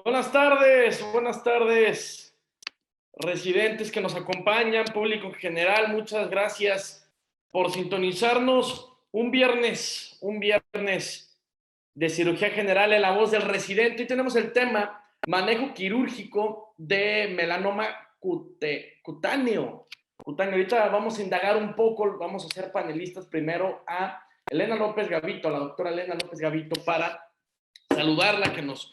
buenas tardes, residentes que nos acompañan, público en general, muchas gracias por sintonizarnos un viernes de cirugía general en la voz del residente. Y tenemos el tema manejo quirúrgico de melanoma cutáneo. Ahorita vamos a indagar un poco, vamos a ser panelistas primero a Elena López Gavito, a la doctora Elena López Gavito, para saludarla, que nos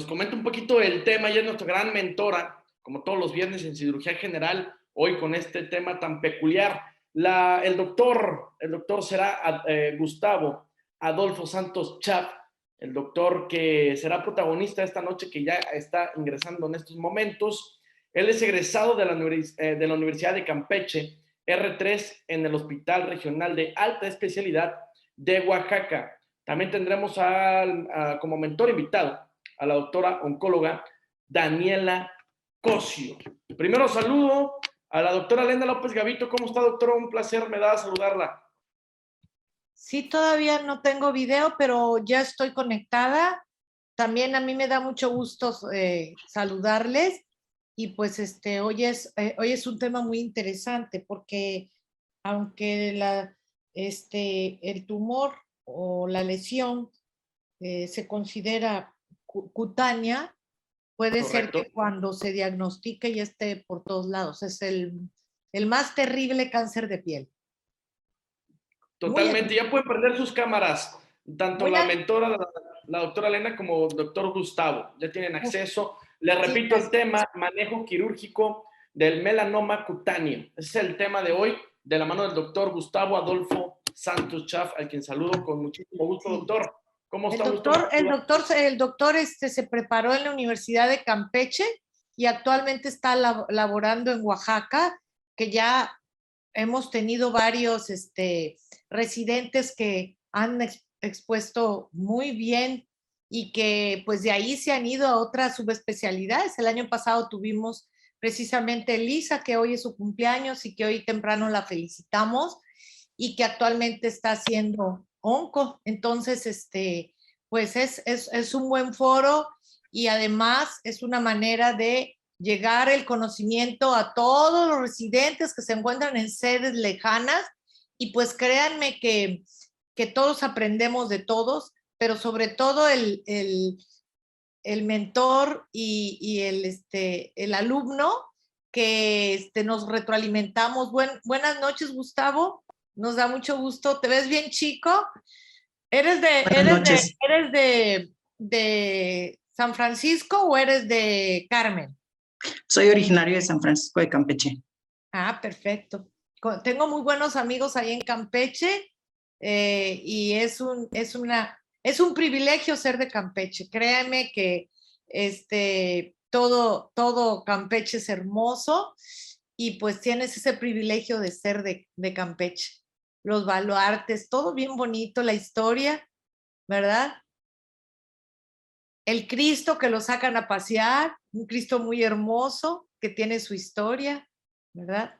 comente un poquito el tema. Ella es nuestra gran mentora, como todos los viernes en cirugía general, hoy con este tema tan peculiar. El doctor será Gustavo Adolfo Santos Chap, el doctor que será protagonista esta noche, que ya está ingresando en estos momentos. Él es egresado de la Universidad de Campeche, R3, en el Hospital Regional de Alta Especialidad de Oaxaca. También tendremos como mentor invitado a la doctora oncóloga Daniela Cosio. Primero saludo a la doctora Elena López Gavito. ¿Cómo está, doctora? Un placer me da saludarla. Sí, todavía no tengo video, pero ya estoy conectada. También a mí me da mucho gusto saludarles. Y pues hoy es un tema muy interesante porque aunque el tumor o la lesión se considera cutánea, puede Correcto. ser que cuando se diagnostique ya esté por todos lados. Es el más terrible cáncer de piel. Totalmente. Ya pueden prender sus cámaras, tanto la mentora, la doctora Elena, como el doctor Gustavo. Ya tienen acceso. Les repito el tema, manejo quirúrgico del melanoma cutáneo. Ese es el tema de hoy, de la mano del doctor Gustavo Adolfo Santos Chaf, al quien saludo con muchísimo gusto, doctor. ¿Cómo está? El doctor se preparó en la Universidad de Campeche y actualmente está laborando en Oaxaca, que ya hemos tenido varios residentes que han expuesto muy bien y que pues de ahí se han ido a otras subespecialidades. El año pasado tuvimos precisamente Elisa, que hoy es su cumpleaños y que hoy temprano la felicitamos y que actualmente está haciendo onco. Entonces, pues es un buen foro y además es una manera de llegar el conocimiento a todos los residentes que se encuentran en sedes lejanas y pues créanme que todos aprendemos de todos, pero sobre todo el mentor y el alumno que nos retroalimentamos. Buenas noches, Gustavo. Nos da mucho gusto. ¿Te ves bien, chico? ¿Eres de San Francisco o eres de Carmen? Soy originario de San Francisco de Campeche. Ah, perfecto. Tengo muy buenos amigos ahí en Campeche y es un privilegio ser de Campeche. Créeme que todo Campeche es hermoso y pues tienes ese privilegio de ser de Campeche. Los baluartes, todo bien bonito, la historia, ¿verdad? El Cristo que lo sacan a pasear, un Cristo muy hermoso que tiene su historia, ¿verdad?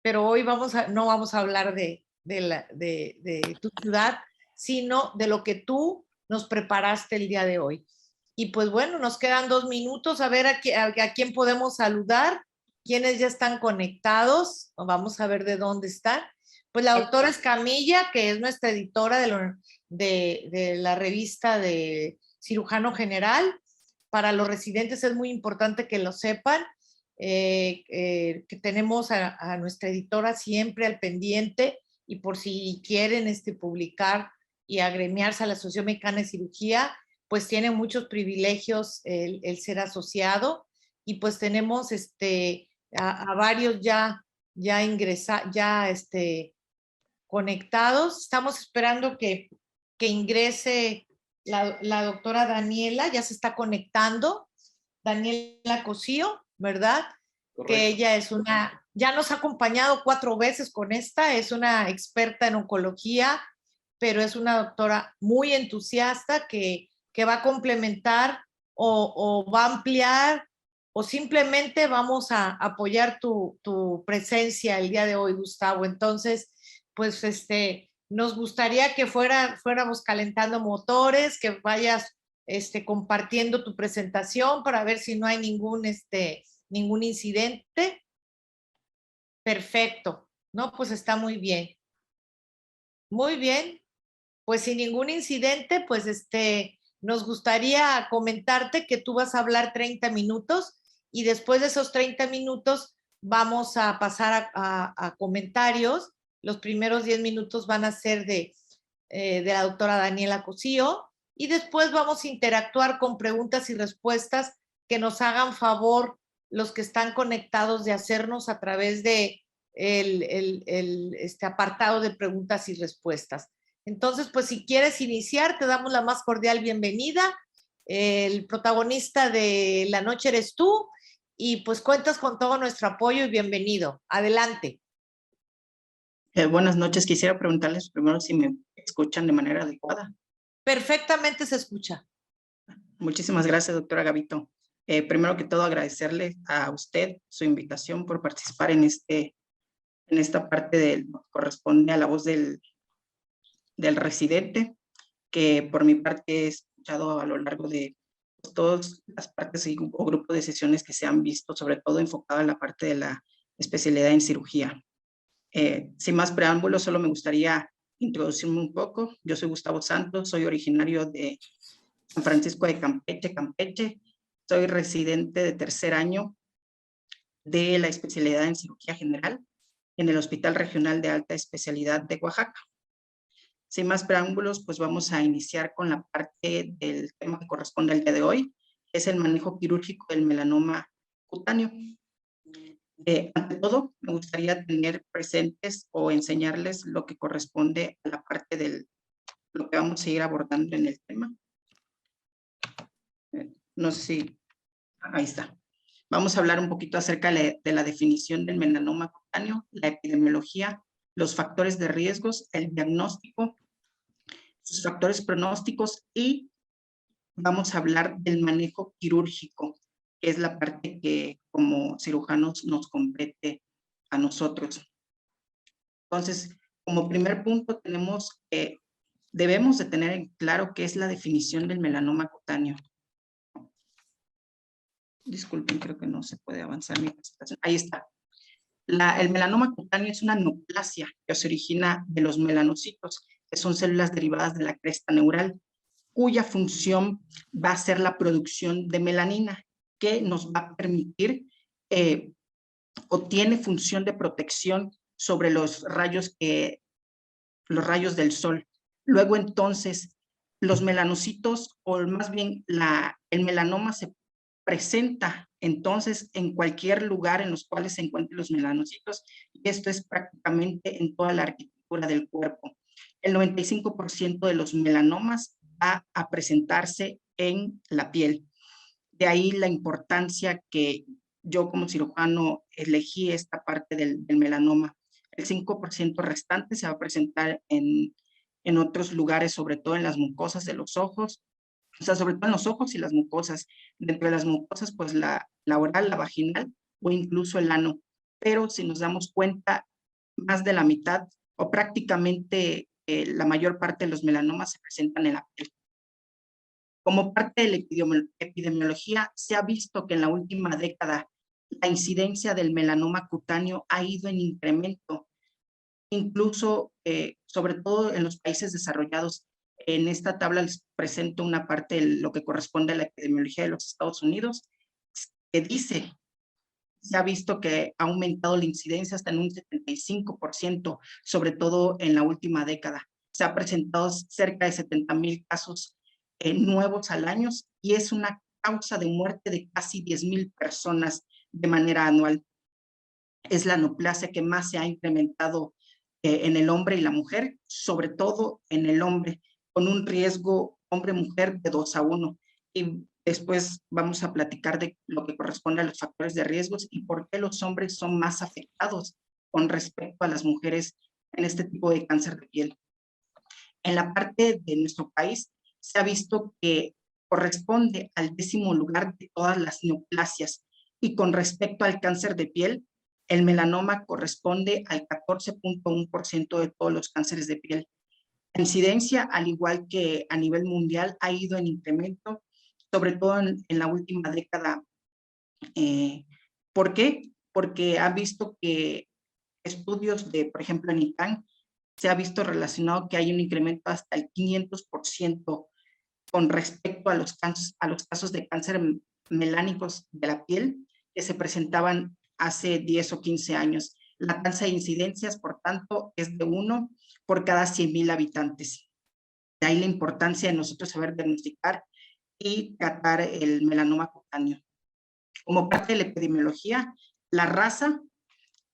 Pero hoy no vamos a hablar de tu ciudad, sino de lo que tú nos preparaste el día de hoy. Y pues bueno, nos quedan 2 minutos, a ver a quién podemos saludar, quiénes ya están conectados, vamos a ver de dónde están. Pues la doctora Escamilla, que es nuestra editora de la revista de Cirujano General. Para los residentes es muy importante que lo sepan, que tenemos a nuestra editora siempre al pendiente y por si quieren publicar y agremiarse a la Asociación Mexicana de Cirugía, pues tiene muchos privilegios el ser asociado y pues tenemos a varios ya conectados. Estamos esperando que ingrese la doctora Daniela, ya se está conectando, Daniela Cosío, ¿verdad? Correcto. Que ella ya nos ha acompañado 4 veces con es una experta en oncología, pero es una doctora muy entusiasta que va a complementar o va a ampliar o simplemente vamos a apoyar tu presencia el día de hoy, Gustavo. Entonces, pues nos gustaría que fuéramos calentando motores, que vayas compartiendo tu presentación para ver si no hay ningún incidente. Perfecto, ¿no? Pues está muy bien. Muy bien, pues sin ningún incidente, pues nos gustaría comentarte que tú vas a hablar 30 minutos y después de esos 30 minutos vamos a pasar a comentarios. Los primeros 10 minutos van a ser de la doctora Daniela Cosío y después vamos a interactuar con preguntas y respuestas que nos hagan favor los que están conectados de hacernos a través de este apartado de preguntas y respuestas. Entonces, pues si quieres iniciar, te damos la más cordial bienvenida. El protagonista de la noche eres tú y pues cuentas con todo nuestro apoyo y bienvenido. Adelante. Buenas noches. Quisiera preguntarles primero si me escuchan de manera adecuada. Perfectamente se escucha. Muchísimas gracias, doctora Gavito. Primero que todo, agradecerle a usted su invitación por participar en esta parte que corresponde a la voz del residente, que por mi parte he escuchado a lo largo de todas las partes o grupos de sesiones que se han visto, sobre todo enfocada en la parte de la especialidad en cirugía. Sin más preámbulos, solo me gustaría introducirme un poco. Yo soy Gustavo Santos, soy originario de San Francisco de Campeche, Campeche. Soy residente de tercer año de la especialidad en cirugía general en el Hospital Regional de Alta Especialidad de Oaxaca. Sin más preámbulos, pues vamos a iniciar con la parte del tema que corresponde al día de hoy, que es el manejo quirúrgico del melanoma cutáneo. Ante todo, me gustaría tener presentes o enseñarles lo que corresponde a la parte de lo que vamos a ir abordando en el tema. No sé si, ahí está. Vamos a hablar un poquito acerca de la definición del melanoma cutáneo, la epidemiología, los factores de riesgos, el diagnóstico, sus factores pronósticos y vamos a hablar del manejo quirúrgico, que es la parte que como cirujanos nos compete a nosotros. Entonces, como primer punto tenemos que debemos de tener en claro qué es la definición del melanoma cutáneo. Disculpen, creo que no se puede avanzar mi presentación. Ahí está. El melanoma cutáneo es una neoplasia que se origina de los melanocitos, que son células derivadas de la cresta neural, cuya función va a ser la producción de melanina, que nos va a permitir o tiene función de protección sobre los rayos del sol. Luego entonces los melanocitos o más bien el melanoma se presenta entonces en cualquier lugar en los cuales se encuentren los melanocitos y esto es prácticamente en toda la arquitectura del cuerpo. El 95% de los melanomas va a presentarse en la piel. De ahí la importancia que yo como cirujano elegí esta parte del melanoma. El 5% restante se va a presentar en otros lugares, sobre todo en las mucosas de los ojos, o sea, sobre todo en los ojos y las mucosas. Dentro de las mucosas, pues la oral, la vaginal o incluso el ano. Pero si nos damos cuenta, más de la mitad o prácticamente la mayor parte de los melanomas se presentan en la piel. Como parte de la epidemiología, se ha visto que en la última década la incidencia del melanoma cutáneo ha ido en incremento, incluso sobre todo en los países desarrollados. En esta tabla les presento una parte de lo que corresponde a la epidemiología de los Estados Unidos, que dice, se ha visto que ha aumentado la incidencia hasta en un 75%, sobre todo en la última década. Se ha presentado cerca de 70,000 casos nuevos al año y es una causa de muerte de casi 10,000 personas de manera anual. Es la neoplasia que más se ha incrementado en el hombre y la mujer, sobre todo en el hombre, con un riesgo hombre-mujer de 2:1. Y después vamos a platicar de lo que corresponde a los factores de riesgos y por qué los hombres son más afectados con respecto a las mujeres en este tipo de cáncer de piel. En la parte de nuestro país se ha visto que corresponde al 10º lugar de todas las neoplasias y con respecto al cáncer de piel, el melanoma corresponde al 14.1% de todos los cánceres de piel. La incidencia, al igual que a nivel mundial, ha ido en incremento, sobre todo en la última década. ¿Por qué? Porque ha visto que estudios de, por ejemplo, en ICANN, se ha visto relacionado que hay un incremento hasta el 500% con respecto a los casos de cáncer melánicos de la piel que se presentaban hace 10 o 15 años. La tasa de incidencias, por tanto, es de 1 por cada 100,000 habitantes. De ahí la importancia de nosotros saber diagnosticar y tratar el melanoma cutáneo. Como parte de la epidemiología, la raza,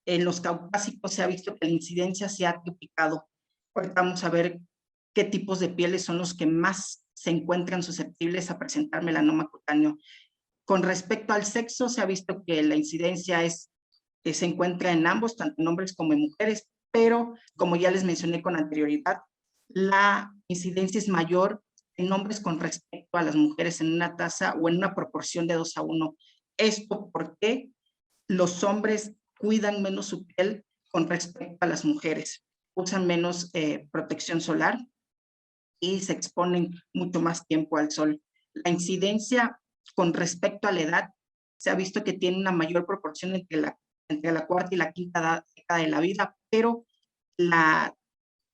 en los caucásicos se ha visto que la incidencia se ha duplicado. Ahorita vamos a ver qué tipos de pieles son los que más se encuentran susceptibles a presentar melanoma cutáneo. Con respecto al sexo, se ha visto que la incidencia se encuentra en ambos, tanto en hombres como en mujeres, pero como ya les mencioné con anterioridad, la incidencia es mayor en hombres con respecto a las mujeres en una tasa o en una proporción de 2:1. Esto porque los hombres cuidan menos su piel con respecto a las mujeres, usan menos protección solar y se exponen mucho más tiempo al sol. La incidencia con respecto a la edad se ha visto que tiene una mayor proporción entre la cuarta y la quinta década de la vida, pero la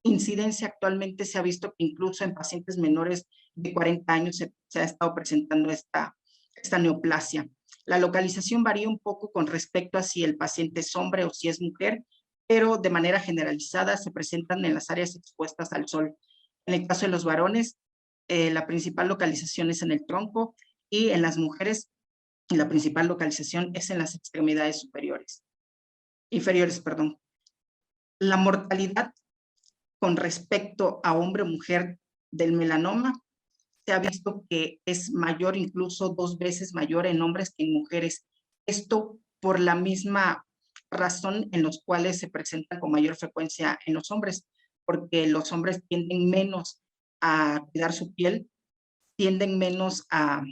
incidencia actualmente se ha visto que incluso en pacientes menores de 40 años se ha estado presentando esta neoplasia. La localización varía un poco con respecto a si el paciente es hombre o si es mujer, pero de manera generalizada se presentan en las áreas expuestas al sol. En el caso de los varones, la principal localización es en el tronco y en las mujeres la principal localización es en las extremidades inferiores. La mortalidad con respecto a hombre o mujer del melanoma se ha visto que es mayor, incluso 2 veces mayor en hombres que en mujeres. Esto por la misma razón en los cuales se presentan con mayor frecuencia en los hombres, porque los hombres tienden menos a cuidar su piel, tienden menos a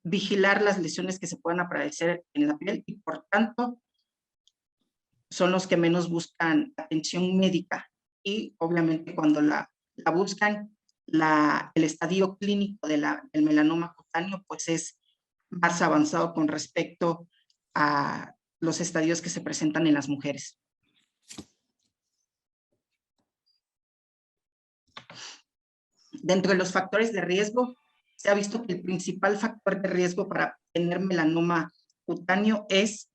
vigilar las lesiones que se puedan aparecer en la piel y por tanto son los que menos buscan atención médica y obviamente cuando la buscan, el estadio clínico del melanoma cutáneo pues es más avanzado con respecto a los estadios que se presentan en las mujeres. Dentro de los factores de riesgo, se ha visto que el principal factor de riesgo para tener melanoma cutáneo es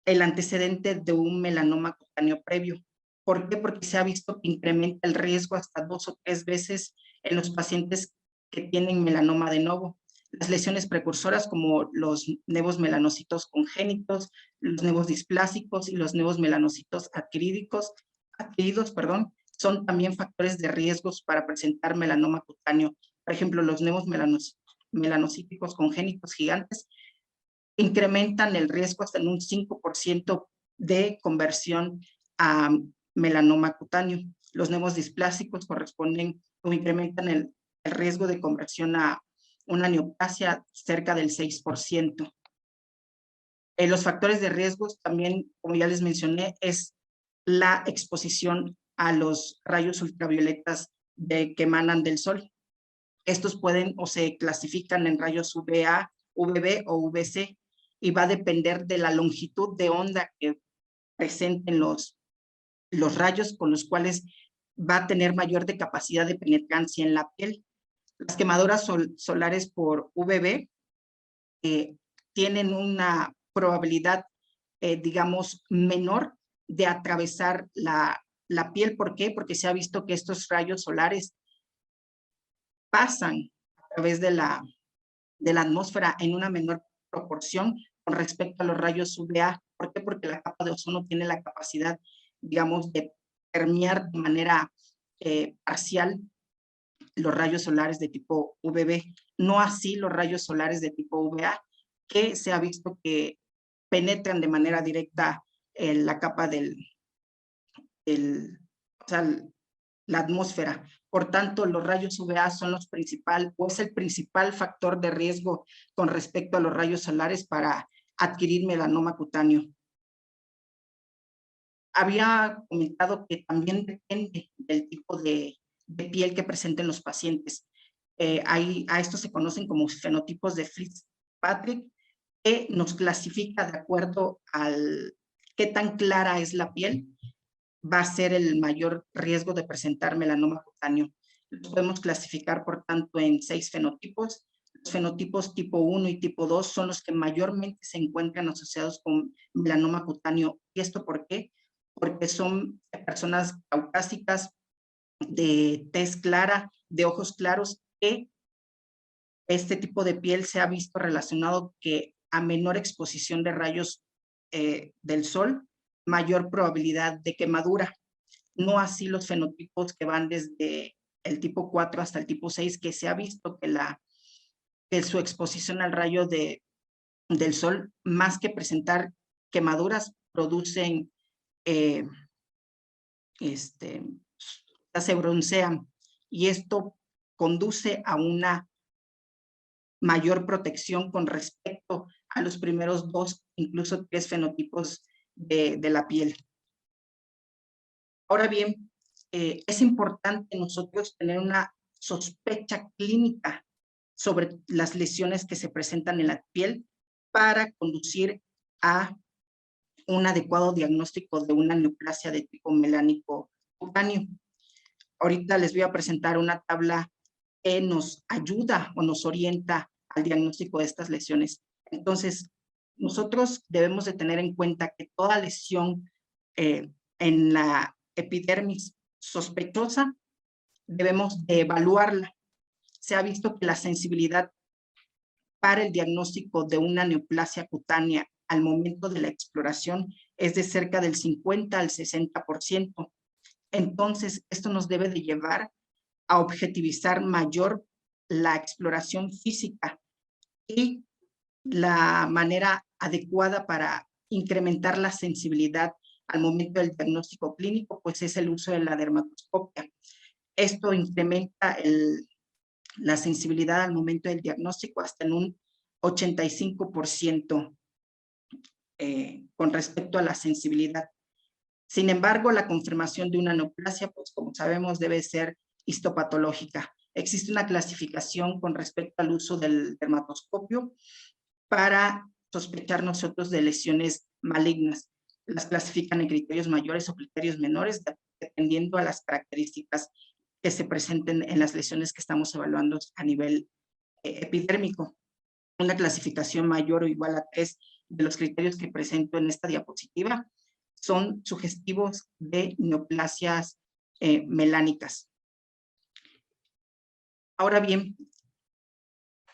el antecedente de un melanoma cutáneo previo. ¿Por qué? Porque se ha visto que incrementa el riesgo hasta 2 o 3 veces en los pacientes que tienen melanoma de novo. Las lesiones precursoras como los nevos melanocitos congénitos, los nevos displásicos y los nevos melanocitos adquiridos, son también factores de riesgos para presentar melanoma cutáneo. Por ejemplo, los nevos melanocíticos congénitos gigantes incrementan el riesgo hasta en un 5% de conversión a melanoma cutáneo. Los nevos displásicos corresponden o incrementan el riesgo de conversión a una neoplasia cerca del 6%. Los factores de riesgos también, como ya les mencioné, es la exposición a los rayos ultravioletas que emanan del sol. Estos pueden o se clasifican en rayos UVA, UVB o UVC y va a depender de la longitud de onda que presenten los rayos con los cuales va a tener mayor de capacidad de penetrancia en la piel. Las quemaduras solares por UVB tienen una probabilidad, digamos, menor de atravesar la piel. ¿Por qué? Porque se ha visto que estos rayos solares pasan a través de la atmósfera en una menor proporción con respecto a los rayos UVA. ¿Por qué? Porque la capa de ozono tiene la capacidad, digamos, de permear de manera parcial los rayos solares de tipo UVB, no así los rayos solares de tipo UVA, que se ha visto que penetran de manera directa en la capa la atmósfera. Por tanto, los rayos UVA son es el principal factor de riesgo con respecto a los rayos solares para adquirir melanoma cutáneo. Había comentado que también depende del tipo de piel que presenten los pacientes. A estos se conocen como fenotipos de Fitzpatrick, que nos clasifica de acuerdo al qué tan clara es la piel, va a ser el mayor riesgo de presentar melanoma cutáneo. Los podemos clasificar, por tanto, en 6 fenotipos. Los fenotipos tipo 1 y tipo 2 son los que mayormente se encuentran asociados con melanoma cutáneo. ¿Y esto por qué? Porque son personas caucásicas, de tez clara, de ojos claros, que este tipo de piel se ha visto relacionado que a menor exposición de rayos del sol, mayor probabilidad de quemadura. No así los fenotipos que van desde el tipo 4 hasta el tipo 6, que se ha visto que su exposición al rayo del sol, más que presentar quemaduras, producen, se broncean, y esto conduce a una mayor protección con respecto a los primeros 2, incluso 3 fenotipos de la piel. Ahora bien, es importante nosotros tener una sospecha clínica sobre las lesiones que se presentan en la piel para conducir a un adecuado diagnóstico de una neoplasia de tipo melánico cutáneo. Ahorita les voy a presentar una tabla que nos ayuda o nos orienta al diagnóstico de estas lesiones. Entonces, nosotros debemos de tener en cuenta que toda lesión en la epidermis sospechosa debemos de evaluarla. Se ha visto que la sensibilidad para el diagnóstico de una neoplasia cutánea al momento de la exploración es de cerca del 50 al 60%. Entonces, esto nos debe de llevar a objetivizar mayor la exploración física, y la manera adecuada para incrementar la sensibilidad al momento del diagnóstico clínico, pues es el uso de la dermatoscopia. Esto incrementa la sensibilidad al momento del diagnóstico hasta en un 85% con respecto a la sensibilidad. Sin embargo, la confirmación de una neoplasia, pues como sabemos, debe ser histopatológica. Existe una clasificación con respecto al uso del dermatoscopio para sospechar nosotros de lesiones malignas. Las clasifican en criterios mayores o criterios menores, dependiendo a las características que se presenten en las lesiones que estamos evaluando a nivel epidérmico. Una clasificación mayor o igual a 3 de los criterios que presento en esta diapositiva son sugestivos de neoplasias melánicas. Ahora bien,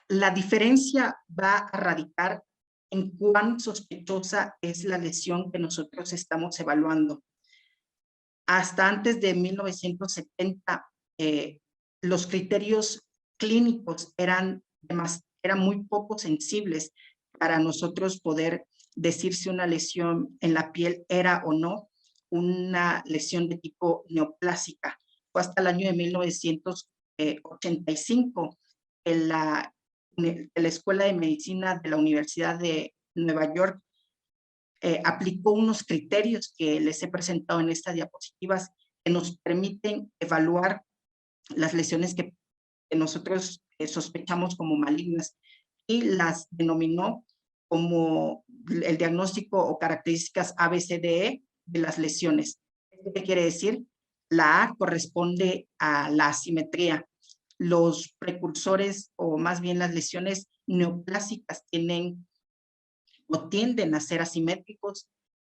la diferencia va a radicar en cuán sospechosa es la lesión que nosotros estamos evaluando. Hasta antes de 1970, los criterios clínicos eran muy poco sensibles para nosotros poder decir si una lesión en la piel era o no una lesión de tipo neoplásica. Fue hasta el año de 1985 en la Escuela de Medicina de la Universidad de Nueva York aplicó unos criterios que les he presentado en estas diapositivas, que nos permiten evaluar las lesiones que nosotros sospechamos como malignas, y las denominó como el diagnóstico o características ABCDE de las lesiones. ¿Qué quiere decir? La A corresponde a la asimetría. Los precursores, o más bien las lesiones neoplásicas, tienen o tienden a ser asimétricos.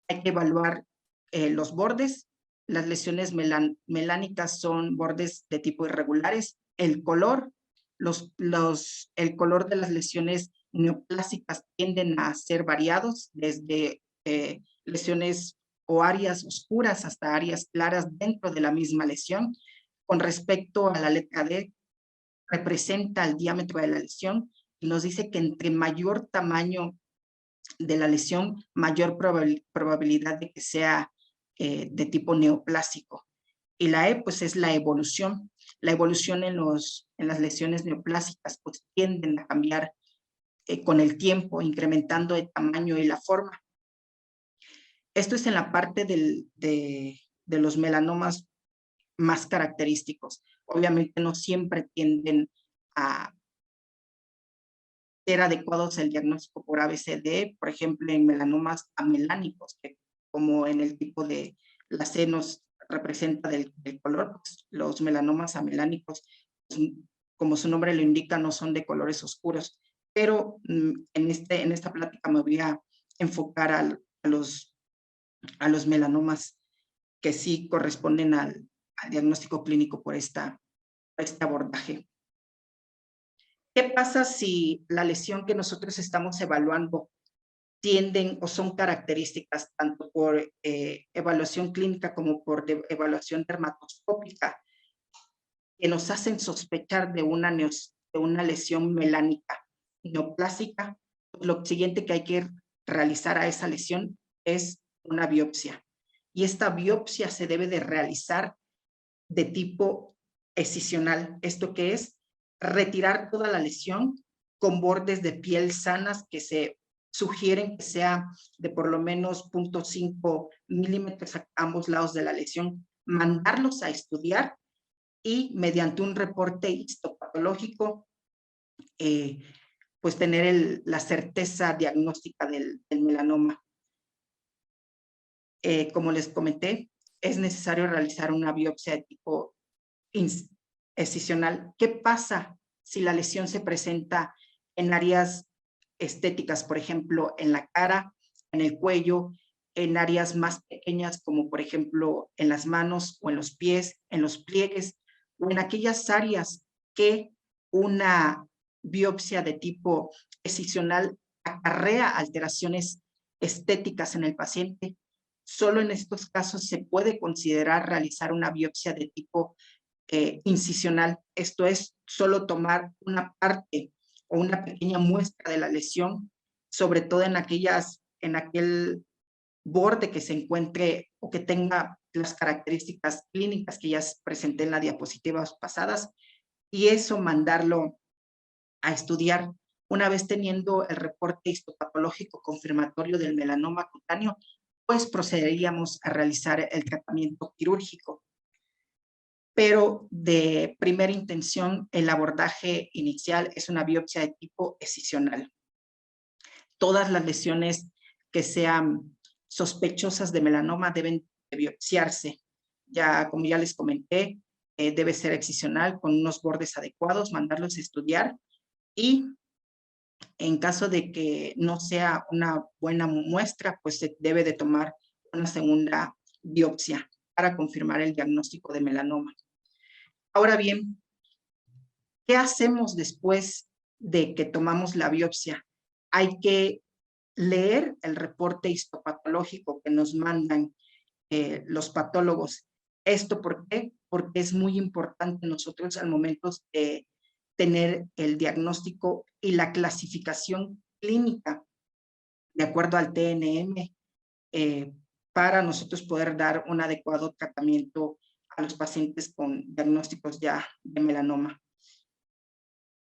Hay que evaluar los bordes. Las lesiones melánicas son bordes de tipo irregulares. El color, el color de las lesiones neoplásicas tienden a ser variados, desde lesiones o áreas oscuras hasta áreas claras dentro de la misma lesión. Con respecto a la letra D, representa el diámetro de la lesión y nos dice que entre mayor tamaño de la lesión, mayor probabilidad de que sea de tipo neoplásico. Y la E, pues es la evolución. La evolución en las lesiones neoplásicas, pues tienden a cambiar con el tiempo, incrementando el tamaño y la forma. Esto es en la parte de los melanomas más característicos. Obviamente no siempre tienden a ser adecuados el diagnóstico por ABCD, por ejemplo, en melanomas amelánicos, que como en el tipo de la C nos representa del color, pues, los melanomas amelánicos, pues, como su nombre lo indica, no son de colores oscuros. Pero en esta plática me voy a enfocar a los melanomas que sí corresponden al diagnóstico clínico por este abordaje. ¿Qué pasa si la lesión que nosotros estamos evaluando tienden o son características tanto por evaluación clínica como por evaluación dermatoscópica que nos hacen sospechar de una lesión melánica neoplásica? Pues lo siguiente que hay que realizar a esa lesión es una biopsia. Y esta biopsia se debe de realizar de tipo excisional. ¿Esto qué es? Retirar toda la lesión con bordes de piel sanas que se sugieren que sea de por lo menos 0.5 milímetros a ambos lados de la lesión, mandarlos a estudiar y mediante un reporte histopatológico, pues tener la certeza diagnóstica del melanoma. Como les comenté, es necesario realizar una biopsia de tipo excisional. ¿Qué pasa si la lesión se presenta en áreas estéticas, por ejemplo, en la cara, en el cuello, en áreas más pequeñas, como por ejemplo en las manos o en los pies, en los pliegues, o en aquellas áreas que una biopsia de tipo excisional acarrea alteraciones estéticas en el paciente? Solo en estos casos se puede considerar realizar una biopsia de tipo incisional. Esto es solo tomar una parte o una pequeña muestra de la lesión, sobre todo en aquel borde que se encuentre o que tenga las características clínicas que ya presenté en las diapositivas pasadas, y eso mandarlo a estudiar. Una vez teniendo el reporte histopatológico confirmatorio del melanoma cutáneo, pues procederíamos a realizar el tratamiento quirúrgico. Pero de primera intención, el abordaje inicial es una biopsia de tipo excisional. Todas las lesiones que sean sospechosas de melanoma deben de biopsiarse. Como ya les comenté, debe ser excisional con unos bordes adecuados, mandarlos a estudiar, y en caso de que no sea una buena muestra, pues se debe de tomar una segunda biopsia para confirmar el diagnóstico de melanoma. Ahora bien, ¿qué hacemos después de que tomamos la biopsia? Hay que leer el reporte histopatológico que nos mandan los patólogos. ¿Esto por qué? Porque es muy importante nosotros al momento de tener el diagnóstico y la clasificación clínica de acuerdo al TNM, para nosotros poder dar un adecuado tratamiento a los pacientes con diagnósticos ya de melanoma.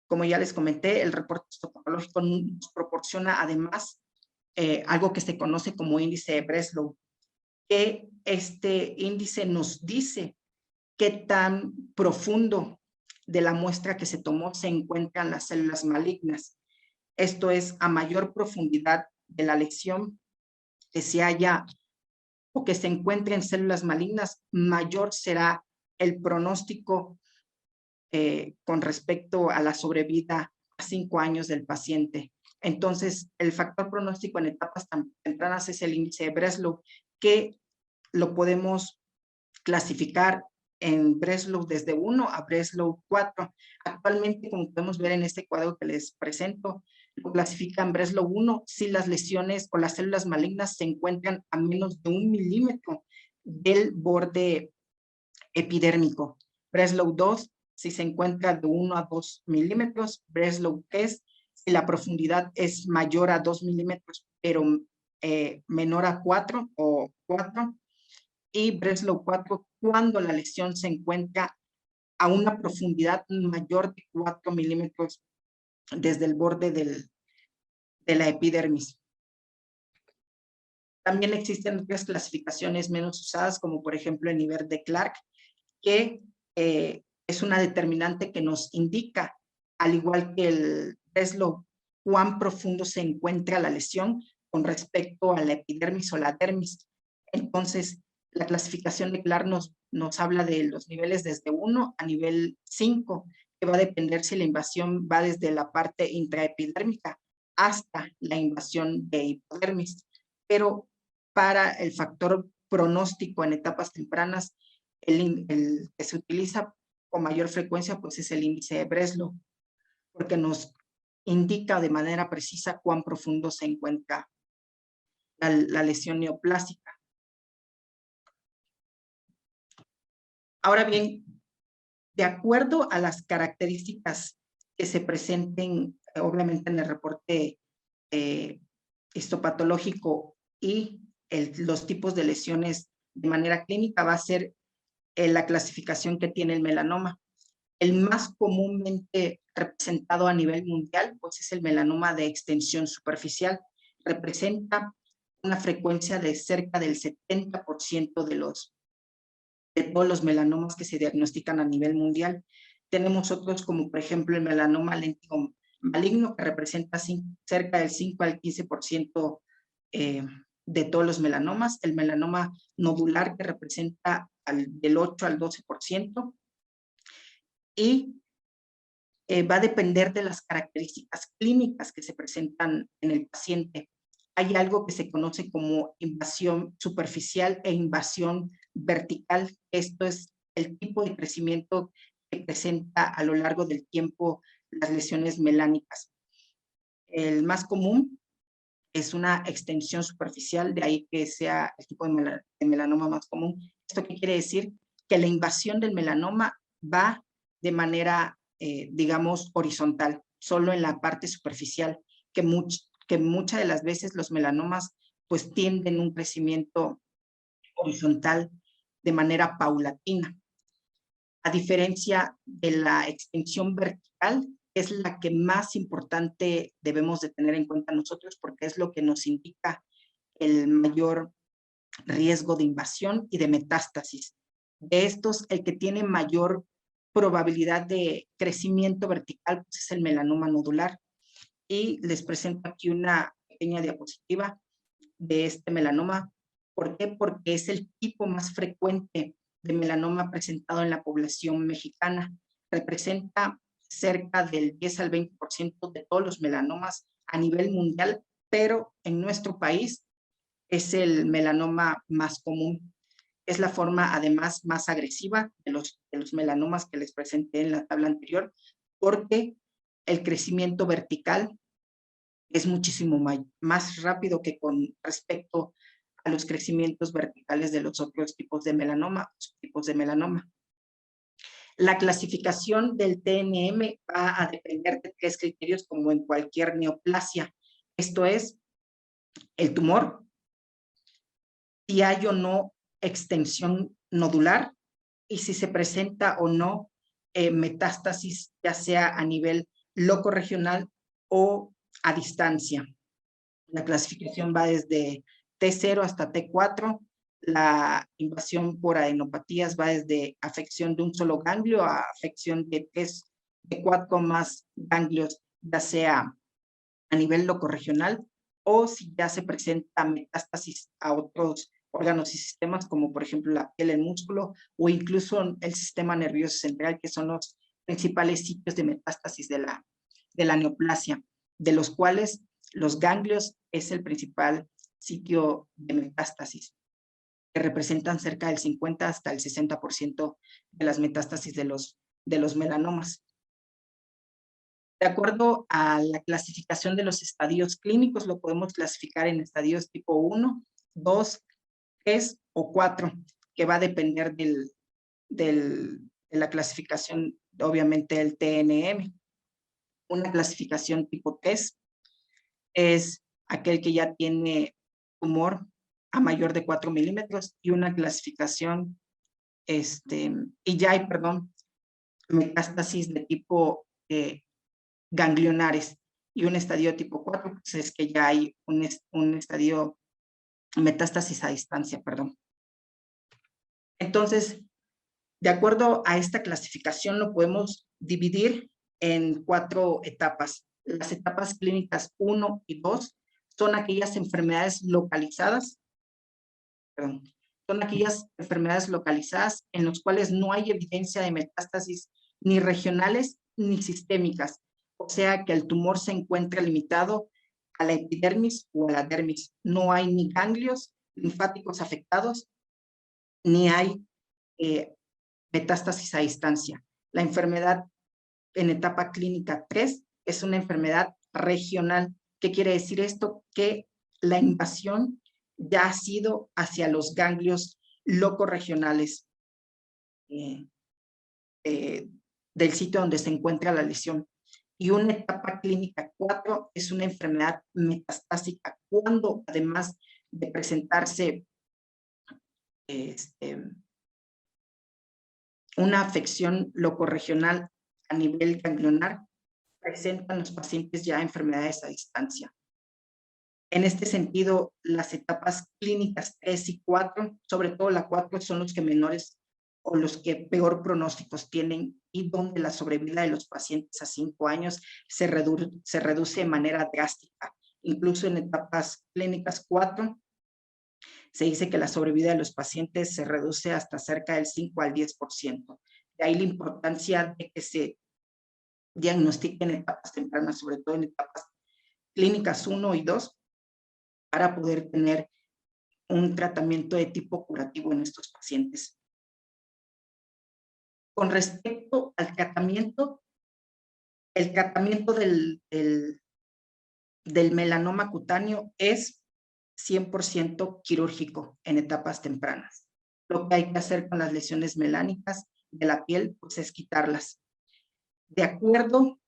Como ya les comenté, el reporte histopatológico nos proporciona además algo que se conoce como índice de Breslow, que este índice nos dice qué tan profundo de la muestra que se tomó se encuentran las células malignas. Esto es, a mayor profundidad de la lesión que se haya o que se encuentre en células malignas, mayor será el pronóstico con respecto a la sobrevida a 5 años del paciente. Entonces, el factor pronóstico en etapas tan tempranas es el índice de Breslow, que lo podemos clasificar en Breslow desde 1 a Breslow 4. Actualmente, como podemos ver en este cuadro que les presento, lo clasifican en Breslow 1 si las lesiones o las células malignas se encuentran a menos de 1 milímetro del borde epidérmico. Breslow 2 si se encuentra de 1 a 2 milímetros. Breslow 3 si la profundidad es mayor a 2 milímetros, pero menor a 4 o 4. Y Breslow 4 cuando la lesión se encuentra a una profundidad mayor de 4 milímetros desde el borde de la epidermis. También existen otras clasificaciones menos usadas, como por ejemplo el nivel de Clark, que es una determinante que nos indica, al igual que el Breslow, cuán profundo se encuentra la lesión con respecto a la epidermis o la dermis. Entonces, la clasificación de Clark nos habla de los niveles desde 1 a nivel 5, que va a depender si la invasión va desde la parte intraepidérmica hasta la invasión de hipodermis. Pero para el factor pronóstico en etapas tempranas, el que se utiliza con mayor frecuencia pues es el índice de Breslow, porque nos indica de manera precisa cuán profundo se encuentra la lesión neoplástica. Ahora bien, de acuerdo a las características que se presenten, obviamente en el reporte histopatológico y los tipos de lesiones de manera clínica, va a ser la clasificación que tiene el melanoma. El más comúnmente representado a nivel mundial, pues es el melanoma de extensión superficial. Representa una frecuencia de cerca del 70% de todos los melanomas que se diagnostican a nivel mundial. Tenemos otros como por ejemplo el melanoma léntico maligno, que representa cerca del 5 al 15% de todos los melanomas. El melanoma nodular, que representa del 8 al 12%. Y va a depender de las características clínicas que se presentan en el paciente. Hay algo que se conoce como invasión superficial e invasión vertical. Esto es el tipo de crecimiento que presenta a lo largo del tiempo las lesiones melánicas. El más común es una extensión superficial, de ahí que sea el tipo de melanoma más común. ¿Esto qué quiere decir? Que la invasión del melanoma va de manera, digamos, horizontal, solo en la parte superficial, que muchas de las veces los melanomas pues tienden un crecimiento horizontal de manera paulatina. A diferencia de la extensión vertical, es la que más importante debemos de tener en cuenta nosotros, porque es lo que nos indica el mayor riesgo de invasión y de metástasis. De estos, el que tiene mayor probabilidad de crecimiento vertical pues es el melanoma nodular. Y les presento aquí una pequeña diapositiva de este melanoma. ¿Por qué? Porque es el tipo más frecuente de melanoma presentado en la población mexicana. Representa cerca del 10 al 20% de todos los melanomas a nivel mundial, pero en nuestro país es el melanoma más común. Es la forma, además, más agresiva de los melanomas que les presenté en la tabla anterior, porque el crecimiento vertical es muchísimo más rápido que con respecto a los crecimientos verticales de los otros tipos de melanoma, La clasificación del TNM va a depender de 3 criterios como en cualquier neoplasia. Esto es el tumor, si hay o no extensión nodular y si se presenta o no metástasis, ya sea a nivel locorregional o a distancia. La clasificación va desde T0 hasta T4. La invasión por adenopatías va desde afección de un solo ganglio a afección de 3, de 4 más ganglios, ya sea a nivel locorregional o si ya se presenta metástasis a otros órganos y sistemas, como por ejemplo la piel, el músculo o incluso el sistema nervioso central, que son los principales sitios de metástasis de la neoplasia, de los cuales los ganglios es el principal sitio de metástasis, que representan cerca del 50 hasta el 60% de las metástasis de los melanomas. De acuerdo a la clasificación de los estadios clínicos, lo podemos clasificar en estadios tipo 1, 2, 3 o 4, que va a depender de la clasificación, obviamente, del TNM. Una clasificación tipo 3 es aquel que ya tiene tumor a mayor de 4 milímetros y una clasificación, metástasis de tipo ganglionares y un estadio tipo 4, pues es que ya hay un estadio metástasis a distancia, perdón. Entonces, de acuerdo a esta clasificación, lo podemos dividir en 4 etapas. Las etapas clínicas 1 y 2 son aquellas enfermedades localizadas, son aquellas enfermedades localizadas en las cuales no hay evidencia de metástasis ni regionales ni sistémicas, o sea que el tumor se encuentra limitado a la epidermis o a la dermis. No hay ni ganglios linfáticos afectados, ni hay metástasis a distancia. La enfermedad en etapa clínica 3 es una enfermedad regional. ¿Qué quiere decir esto? Que la invasión ya ha sido hacia los ganglios locorregionales del sitio donde se encuentra la lesión. Y una etapa clínica 4 es una enfermedad metastásica, cuando además de presentarse una afección locorregional a nivel ganglionar, presentan los pacientes ya enfermedades a distancia. En este sentido, las etapas clínicas 3 y 4, sobre todo la 4, son los que menores o los que peor pronósticos tienen y donde la sobrevida de los pacientes a 5 años se reduce de manera drástica. Incluso en etapas clínicas 4, se dice que la sobrevida de los pacientes se reduce hasta cerca del 5 al 10%. De ahí la importancia de que se diagnostiquen etapas tempranas, sobre todo en etapas clínicas 1 y 2, para poder tener un tratamiento de tipo curativo en estos pacientes. Con respecto al tratamiento, el tratamiento del melanoma cutáneo es 100% quirúrgico en etapas tempranas. Lo que hay que hacer con las lesiones melánicas de la piel, pues, es quitarlas. De acuerdo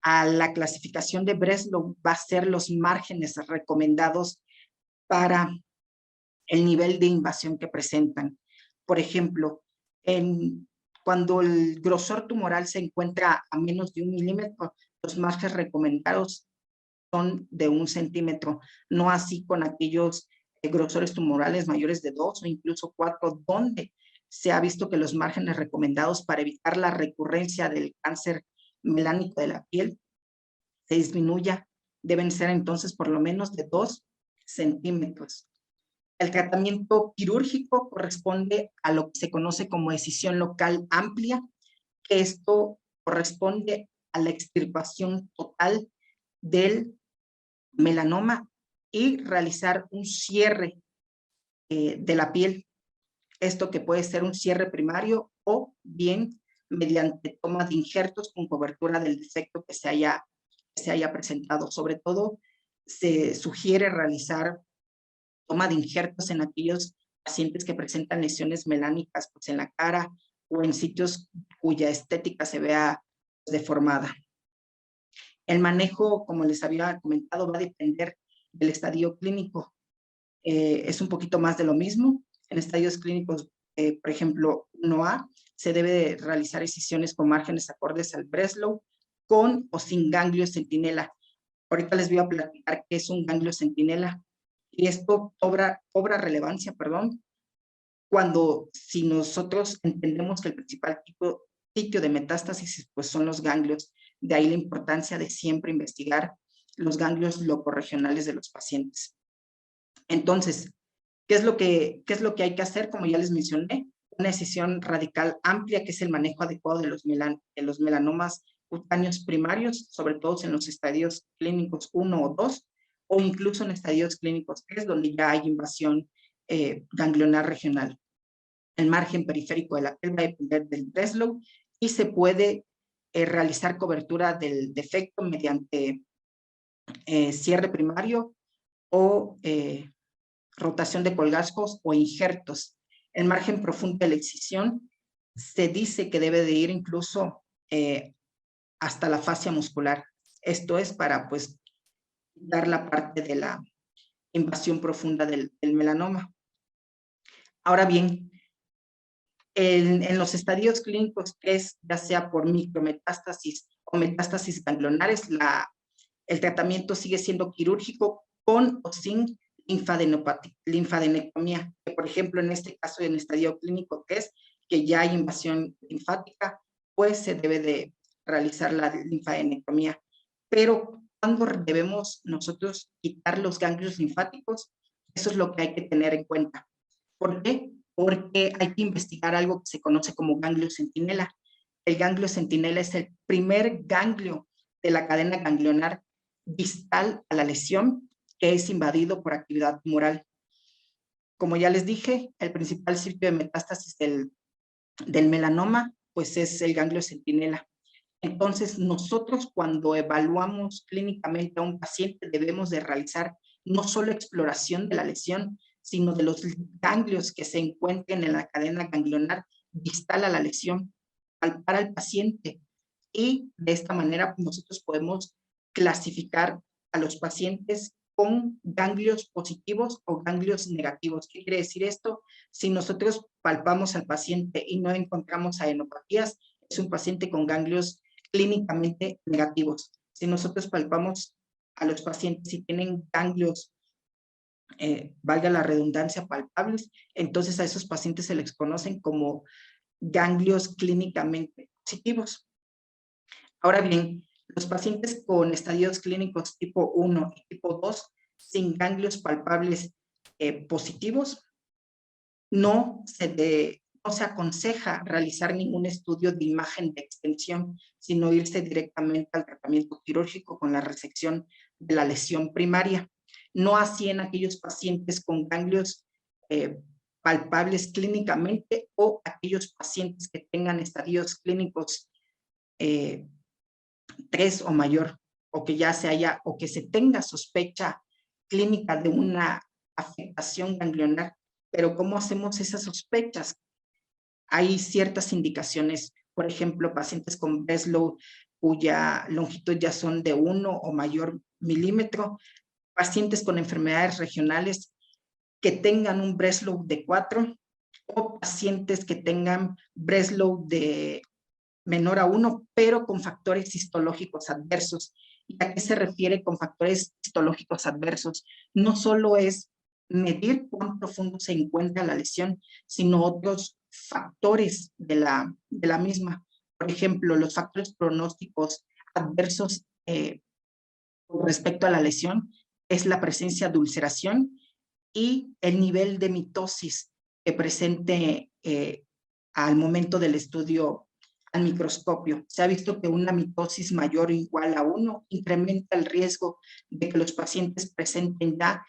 a la clasificación de Breslow, va a ser los márgenes recomendados para el nivel de invasión que presentan. Por ejemplo, cuando el grosor tumoral se encuentra a menos de 1 milímetro, los márgenes recomendados son de 1 centímetro, no así con aquellos grosores tumorales mayores de 2 o incluso 4, donde se ha visto que los márgenes recomendados para evitar la recurrencia del cáncer melánico de la piel se disminuya, deben ser entonces por lo menos de 2 centímetros. El tratamiento quirúrgico corresponde a lo que se conoce como excisión local amplia, que esto corresponde a la extirpación total del melanoma y realizar un cierre de la piel. Esto que puede ser un cierre primario o bien mediante toma de injertos con cobertura del defecto que se haya presentado. Sobre todo, se sugiere realizar toma de injertos en aquellos pacientes que presentan lesiones melánicas, pues, en la cara o en sitios cuya estética se vea deformada. El manejo, como les había comentado, va a depender del estadio clínico. Es un poquito más de lo mismo. En estadios clínicos, por ejemplo, 1A, se debe realizar excisiones con márgenes acordes al Breslow, con o sin ganglio centinela. Ahorita les voy a platicar qué es un ganglio centinela. Y esto cobra relevancia, si nosotros entendemos que el principal sitio de metástasis, pues, son los ganglios. De ahí la importancia de siempre investigar los ganglios locorregionales de los pacientes. Entonces, ¿qué es lo que hay que hacer? Como ya les mencioné, una excisión radical amplia, que es el manejo adecuado de los melanomas cutáneos primarios, sobre todo en los estadios clínicos 1 o 2, o incluso en estadios clínicos 3, donde ya hay invasión ganglionar regional. El margen periférico de la piel va a depender del Breslow y se puede realizar cobertura del defecto mediante cierre primario o rotación de colgajos o injertos. El margen profundo de la excisión se dice que debe de ir incluso hasta la fascia muscular. Esto es para, pues, dar la parte de la invasión profunda del melanoma. Ahora bien, en los estadios clínicos 3, ya sea por micrometástasis o metástasis ganglionares, el tratamiento sigue siendo quirúrgico con o sin linfadenectomía, que por ejemplo en este caso en estadio clínico que es que ya hay invasión linfática, pues se debe de realizar la linfadenectomía. Pero ¿cuándo debemos nosotros quitar los ganglios linfáticos? Eso es lo que hay que tener en cuenta. ¿Por qué? Porque hay que investigar algo que se conoce como ganglio centinela. El ganglio centinela es el primer ganglio de la cadena ganglionar distal a la lesión que es invadido por actividad tumoral. Como ya les dije, el principal sitio de metástasis del melanoma, pues es el ganglio centinela. Entonces, nosotros cuando evaluamos clínicamente a un paciente debemos de realizar no solo exploración de la lesión, sino de los ganglios que se encuentren en la cadena ganglionar distal a la lesión, palpar al paciente y de esta manera nosotros podemos clasificar a los pacientes con ganglios positivos o ganglios negativos. ¿Qué quiere decir esto? Si nosotros palpamos al paciente y no encontramos adenopatías, es un paciente con ganglios clínicamente negativos. Si nosotros palpamos a los pacientes y tienen ganglios, valga la redundancia, palpables, entonces a esos pacientes se les conocen como ganglios clínicamente positivos. Ahora bien, los pacientes con estadios clínicos tipo 1 y tipo 2, sin ganglios palpables positivos, no se aconseja realizar ningún estudio de imagen de extensión, sino irse directamente al tratamiento quirúrgico con la resección de la lesión primaria. No así en aquellos pacientes con ganglios palpables clínicamente o aquellos pacientes que tengan estadios clínicos 3 o mayor, o que ya se haya, o que se tenga sospecha clínica de una afectación ganglionar. Pero ¿cómo hacemos esas sospechas? Hay ciertas indicaciones, por ejemplo, pacientes con Breslow cuya longitud ya son de 1 o mayor milímetro, pacientes con enfermedades regionales que tengan un Breslow de 4 o pacientes que tengan Breslow de menor a 1, pero con factores histológicos adversos. ¿Y a qué se refiere con factores histológicos adversos? No solo es medir cuán profundo se encuentra la lesión, sino otros factores de la misma. Por ejemplo, los factores pronósticos adversos con respecto a la lesión es la presencia de ulceración y el nivel de mitosis que presente al momento del estudio al microscopio. Se ha visto que una mitosis mayor o igual a 1 incrementa el riesgo de que los pacientes presenten ya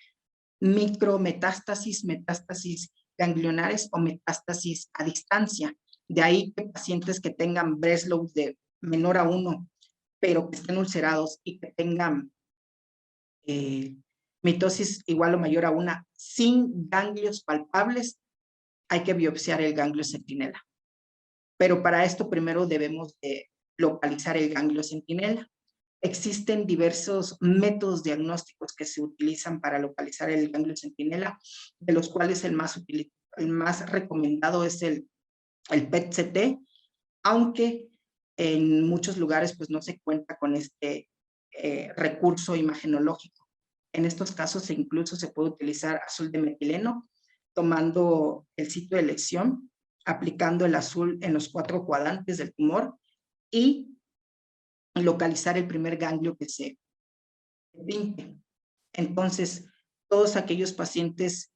micrometástasis, metástasis ganglionares o metástasis a distancia. De ahí que pacientes que tengan Breslow de menor a 1, pero que estén ulcerados y que tengan mitosis igual o mayor a 1 sin ganglios palpables, hay que biopsiar el ganglio centinela. Pero para esto primero debemos de localizar el ganglio centinela. Existen diversos métodos diagnósticos que se utilizan para localizar el ganglio centinela, de los cuales el más recomendado es el PET-CT, aunque en muchos lugares pues no se cuenta con este recurso imagenológico. En estos casos incluso se puede utilizar azul de metileno, tomando el sitio de lesión, aplicando el azul en los 4 cuadrantes del tumor y localizar el primer ganglio que se pinte. Entonces, todos aquellos pacientes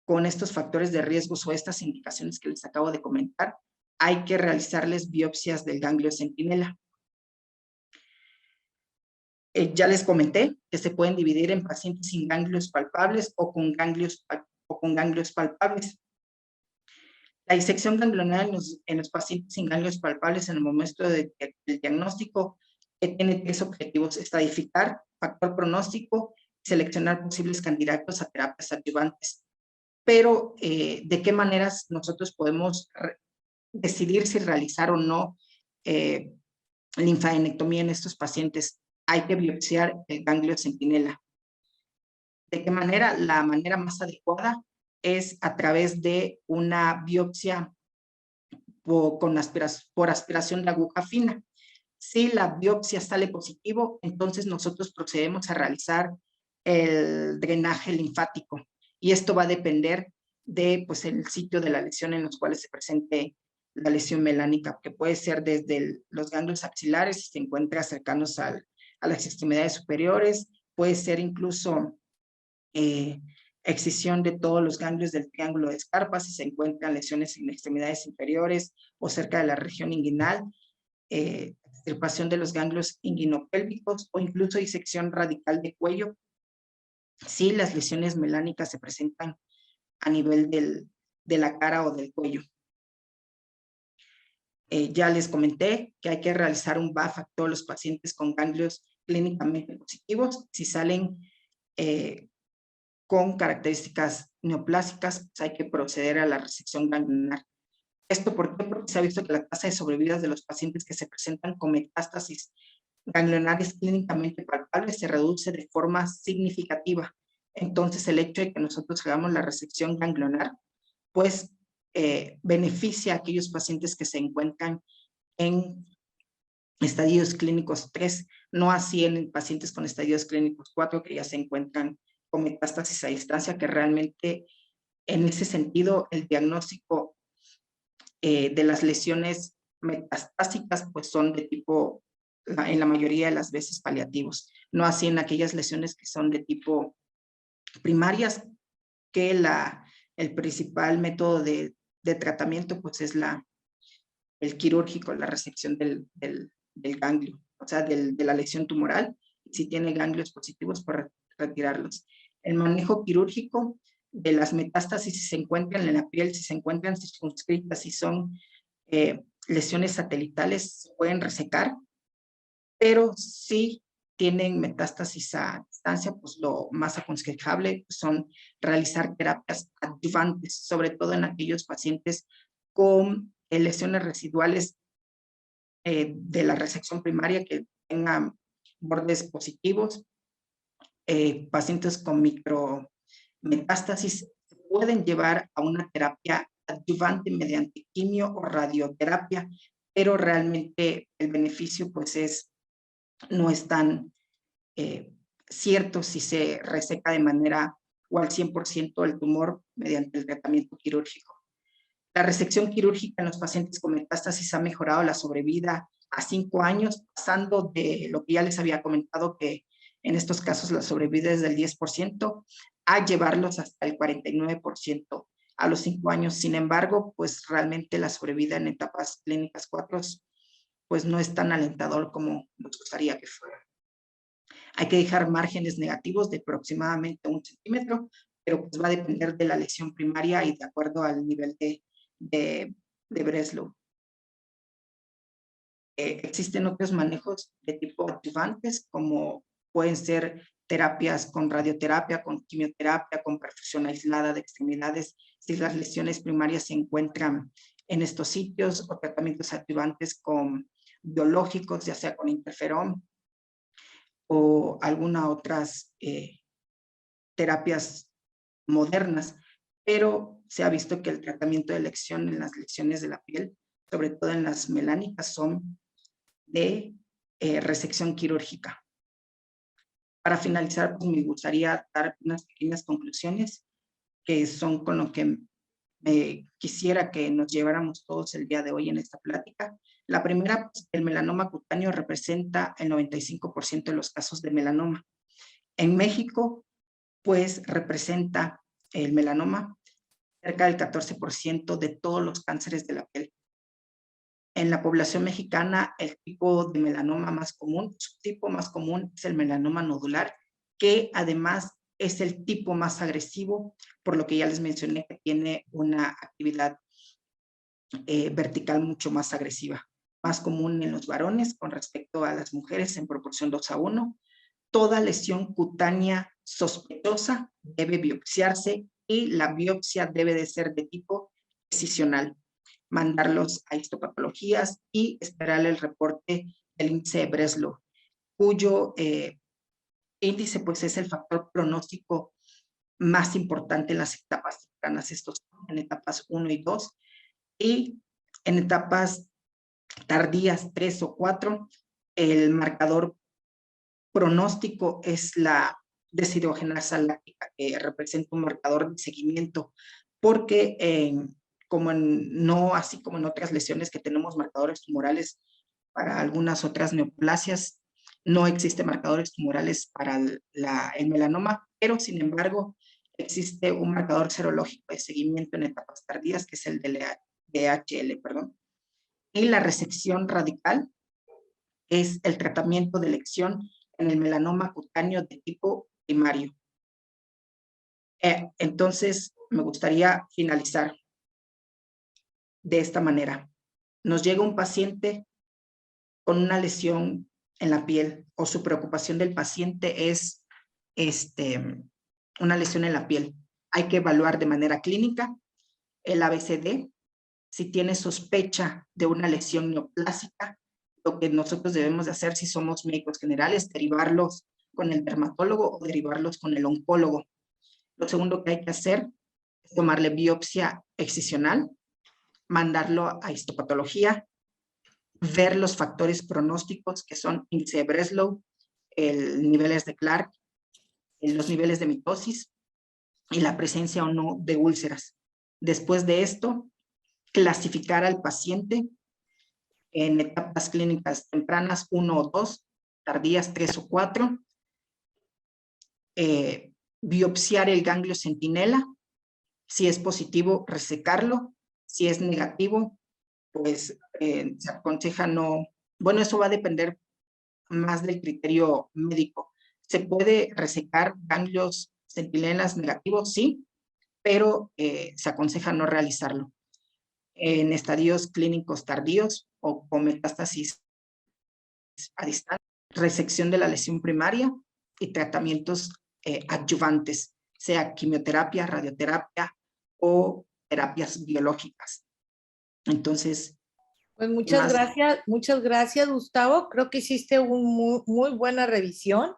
con estos factores de riesgos o estas indicaciones que les acabo de comentar, hay que realizarles biopsias del ganglio centinela. Ya les comenté que se pueden dividir en pacientes sin ganglios palpables o con ganglios palpables. La disección ganglionar en los pacientes sin ganglios palpables en el momento del diagnóstico tiene 3 objetivos: estadificar, factor pronóstico, seleccionar posibles candidatos a terapias adyuvantes. Pero, ¿de qué maneras nosotros podemos decidir si realizar o no linfadenectomía en estos pacientes? Hay que biopsiar el ganglio centinela. ¿De qué manera? La manera más adecuada es a través de una biopsia por aspiración de aguja fina. Si la biopsia sale positivo, entonces nosotros procedemos a realizar el drenaje linfático. Y esto va a depender de, pues, el sitio de la lesión en los cuales se presente la lesión melánica, que puede ser desde los ganglios axilares, si se encuentra cercanos a las extremidades superiores, puede ser incluso excisión de todos los ganglios del triángulo de Scarpa, si se encuentran lesiones en extremidades inferiores o cerca de la región inguinal, extirpación de los ganglios inguinopélvicos o incluso disección radical de cuello, si las lesiones melánicas se presentan a nivel de la cara o del cuello. Ya les comenté que hay que realizar un BAF a todos los pacientes con ganglios clínicamente positivos. Si salen con características neoplásicas, pues hay que proceder a la resección ganglionar. ¿Esto por qué? Porque se ha visto que la tasa de sobrevidas de los pacientes que se presentan con metástasis ganglionares clínicamente palpables se reduce de forma significativa. Entonces, el hecho de que nosotros hagamos la resección ganglionar, pues beneficia a aquellos pacientes que se encuentran en estadios clínicos 3, no así en pacientes con estadios clínicos 4 que ya se encuentran con metástasis a distancia, que realmente en ese sentido el diagnóstico de las lesiones metastásicas pues son de tipo, en la mayoría de las veces, paliativos, no así en aquellas lesiones que son de tipo primarias, que el principal método de tratamiento pues es el quirúrgico, la resección del ganglio, o sea, de la lesión tumoral. Si tiene ganglios positivos, pues retirarlos. El manejo quirúrgico de las metástasis, si se encuentran en la piel, si se encuentran circunscritas, si son lesiones satelitales, se pueden resecar, pero si tienen metástasis a distancia, pues lo más aconsejable son realizar terapias adyuvantes, sobre todo en aquellos pacientes con lesiones residuales de la resección primaria que tengan bordes positivos, pacientes con micrometástasis pueden llevar a una terapia adyuvante mediante quimio o radioterapia, pero realmente el beneficio pues no es tan cierto si se reseca de manera o al 100% el tumor mediante el tratamiento quirúrgico. La resección quirúrgica en los pacientes con metástasis ha mejorado la sobrevida a 5 años, pasando de lo que ya les había comentado, que en estos casos la sobrevida es del 10%, a llevarlos hasta el 49% a los 5 años. Sin embargo, pues realmente la sobrevida en etapas clínicas 4 pues no es tan alentador como nos gustaría que fuera. Hay que dejar márgenes negativos de aproximadamente 1 centímetro, pero pues va a depender de la lesión primaria y de acuerdo al nivel de Breslow. Existen otros manejos de tipo adyuvantes, como pueden ser terapias con radioterapia, con quimioterapia, con perfusión aislada de extremidades, si las lesiones primarias se encuentran en estos sitios, o tratamientos adyuvantes con biológicos, ya sea con interferón, o algunas otras terapias modernas, pero se ha visto que el tratamiento de elección en las lesiones de la piel, sobre todo en las melánicas, son de resección quirúrgica. Para finalizar, pues me gustaría dar unas pequeñas conclusiones que son con lo que quisiera que nos lleváramos todos el día de hoy en esta plática. La primera, pues, el melanoma cutáneo representa el 95% de los casos de melanoma. En México, pues representa el melanoma cerca del 14% de todos los cánceres de la piel. En la población mexicana, el tipo de melanoma más común, su tipo más común es el melanoma nodular, que además es el tipo más agresivo, por lo que ya les mencioné que tiene una actividad vertical mucho más agresiva, más común en los varones con respecto a las mujeres en proporción 2:1. Toda lesión cutánea sospechosa debe biopsiarse y la biopsia debe de ser de tipo excisional. Mandarlos a histopatologías y esperar el reporte del índice de Breslow, cuyo índice pues es el factor pronóstico más importante en las etapas tempranas, estos en etapas 1 y 2, y en etapas tardías 3 o 4, el marcador pronóstico es la deshidrogenasa láctica, que representa un marcador de seguimiento, porque no así como en otras lesiones que tenemos marcadores tumorales para algunas otras neoplasias, no existen marcadores tumorales para el melanoma, pero sin embargo existe un marcador serológico de seguimiento en etapas tardías, que es el DHL, perdón. Y la resección radical es el tratamiento de elección en el melanoma cutáneo de tipo primario. Entonces, me gustaría finalizar de esta manera. Nos llega un paciente con una lesión en la piel, o su preocupación del paciente es una lesión en la piel. Hay que evaluar de manera clínica el ABCD. Si tiene sospecha de una lesión neoplásica, lo que nosotros debemos de hacer si somos médicos generales, derivarlos con el dermatólogo o derivarlos con el oncólogo. Lo segundo que hay que hacer es tomarle biopsia excisional, mandarlo a histopatología, ver los factores pronósticos que son índice de Breslow, niveles de Clark, los niveles de mitosis y la presencia o no de úlceras. Después de esto, clasificar al paciente en etapas clínicas tempranas 1 o 2, tardías 3 o 4, biopsiar el ganglio centinela, si es positivo, resecarlo, si es negativo, pues se aconseja no, bueno, eso va a depender más del criterio médico. ¿Se puede resecar ganglios centinelas negativos? Sí, pero se aconseja no realizarlo. En estadios clínicos tardíos o con metástasis a distancia, resección de la lesión primaria y tratamientos adyuvantes, sea quimioterapia, radioterapia o terapias biológicas. Entonces, Pues muchas gracias, Gustavo. Creo que hiciste una muy buena revisión.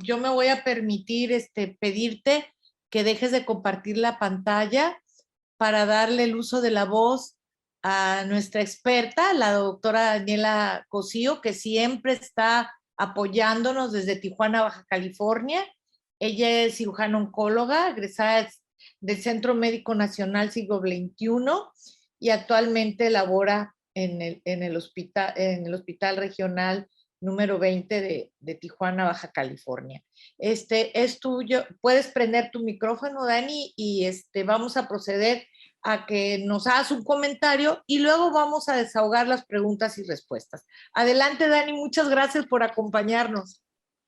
Yo me voy a permitir pedirte que dejes de compartir la pantalla para darle el uso de la voz a nuestra experta, la doctora Daniela Cosío, que siempre está apoyándonos desde Tijuana, Baja California. Ella es cirujana oncóloga, egresada del Centro Médico Nacional Siglo XXI y actualmente labora en el hospital regional número 20 de Tijuana, Baja California. Es tuyo. Puedes prender tu micrófono, Dani, y vamos a proceder a que nos hagas un comentario y luego vamos a desahogar las preguntas y respuestas. Adelante, Dani, muchas gracias por acompañarnos.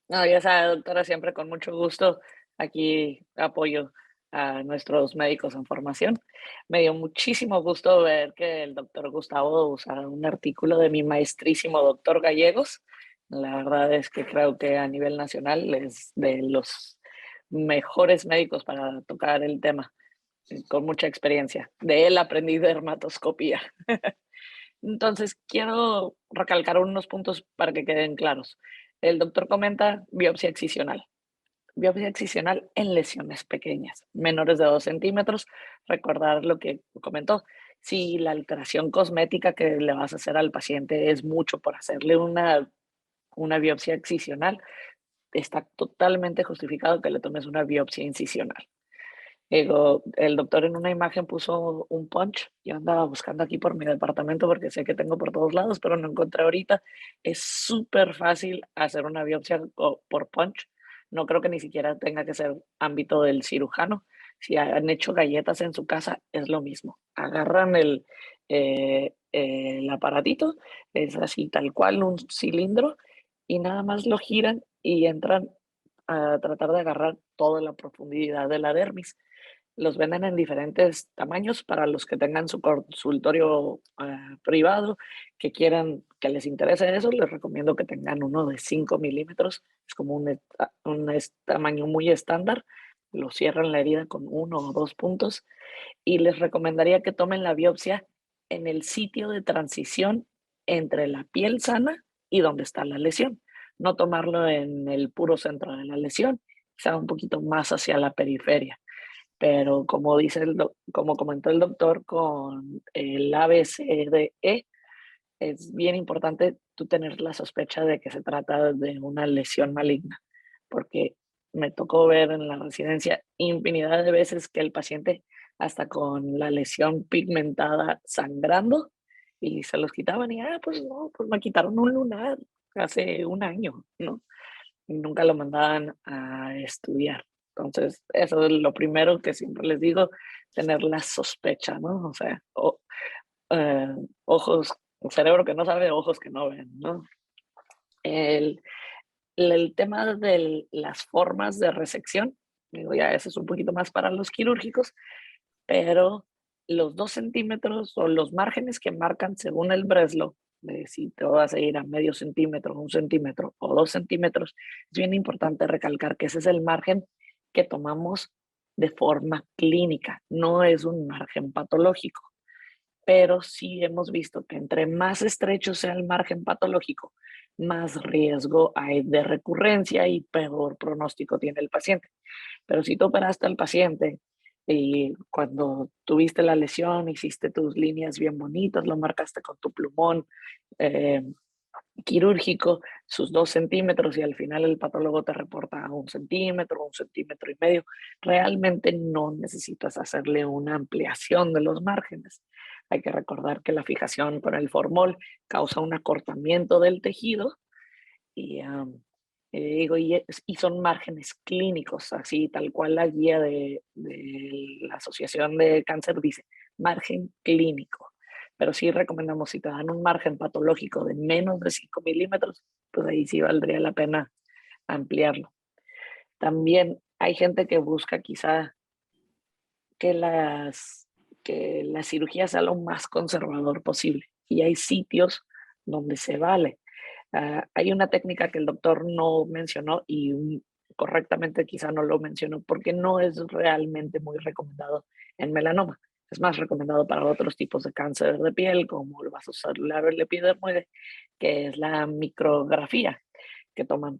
No, ya sabe, doctora, siempre con mucho gusto aquí apoyo a nuestros médicos en formación. Me dio muchísimo gusto ver que el doctor Gustavo usara un artículo de mi maestrísimo doctor Gallegos. La verdad es que creo que a nivel nacional es de los mejores médicos para tocar el tema, con mucha experiencia. De él aprendí dermatoscopía. Entonces, quiero recalcar unos puntos para que queden claros. El doctor comenta biopsia excisional. Biopsia excisional en lesiones pequeñas, menores de 2 centímetros. Recordar lo que comentó. Si la alteración cosmética que le vas a hacer al paciente es mucho por hacerle una biopsia excisional, está totalmente justificado que le tomes una biopsia incisional. El doctor en una imagen puso un punch. Yo andaba buscando aquí por mi departamento porque sé que tengo por todos lados, pero no encontré ahorita. Es súper fácil hacer una biopsia por punch. No creo que ni siquiera tenga que ser ámbito del cirujano. Si han hecho galletas en su casa, es lo mismo. Agarran el aparatito, es así tal cual un cilindro, y nada más lo giran y entran a tratar de agarrar toda la profundidad de la dermis. Los venden en diferentes tamaños para los que tengan su consultorio privado, que quieran, que les interese eso. Les recomiendo que tengan uno de 5 milímetros. Es como un tamaño muy estándar. Lo cierran la herida con 1 o 2 puntos. Y les recomendaría que tomen la biopsia en el sitio de transición entre la piel sana y donde está la lesión. No tomarlo en el puro centro de la lesión, quizá un poquito más hacia la periferia. Pero como como comentó el doctor con el ABCDE, es bien importante tú tener la sospecha de que se trata de una lesión maligna. porque me tocó ver en la residencia infinidad de veces que el paciente hasta con la lesión pigmentada sangrando y se los quitaban y, pues no, pues me quitaron un lunar hace un año, ¿no? Y nunca lo mandaban a estudiar. Entonces, eso es lo primero que siempre les digo, tener la sospecha, ¿no? O sea, eh, ojos, un cerebro que no sabe, ojos que no ven, ¿no? El, el tema de las formas de resección, digo, ya eso es un poquito más para los quirúrgicos, pero los 2 centímetros o los márgenes que marcan según el Breslow, de si te vas a ir a medio centímetro, 1 centímetro o 2 centímetros, es bien importante recalcar que ese es el margen que tomamos de forma clínica, no es un margen patológico, pero sí hemos visto que entre más estrecho sea el margen patológico, más riesgo hay de recurrencia y peor pronóstico tiene el paciente. Pero si tú operaste al paciente y cuando tuviste la lesión hiciste tus líneas bien bonitas, lo marcaste con tu plumón quirúrgico, sus 2 centímetros y al final el patólogo te reporta 1 centímetro, 1,5 centímetros, realmente no necesitas hacerle una ampliación de los márgenes. Hay que recordar que la fijación con el formol causa un acortamiento del tejido y, digo, y son márgenes clínicos, así tal cual la guía de la Asociación de Cáncer dice, margen clínico. Pero sí recomendamos, si te dan un margen patológico de menos de 5 milímetros, pues ahí sí valdría la pena ampliarlo. También hay gente que busca quizá que que la cirugía sea lo más conservador posible. Y hay sitios donde se vale. Hay una técnica que el doctor no mencionó y correctamente quizá no lo mencionó porque no es realmente muy recomendado en melanoma. Es más recomendado para otros tipos de cáncer de piel, como el vasocelular o el epidermoide, que es la micrografía, que toman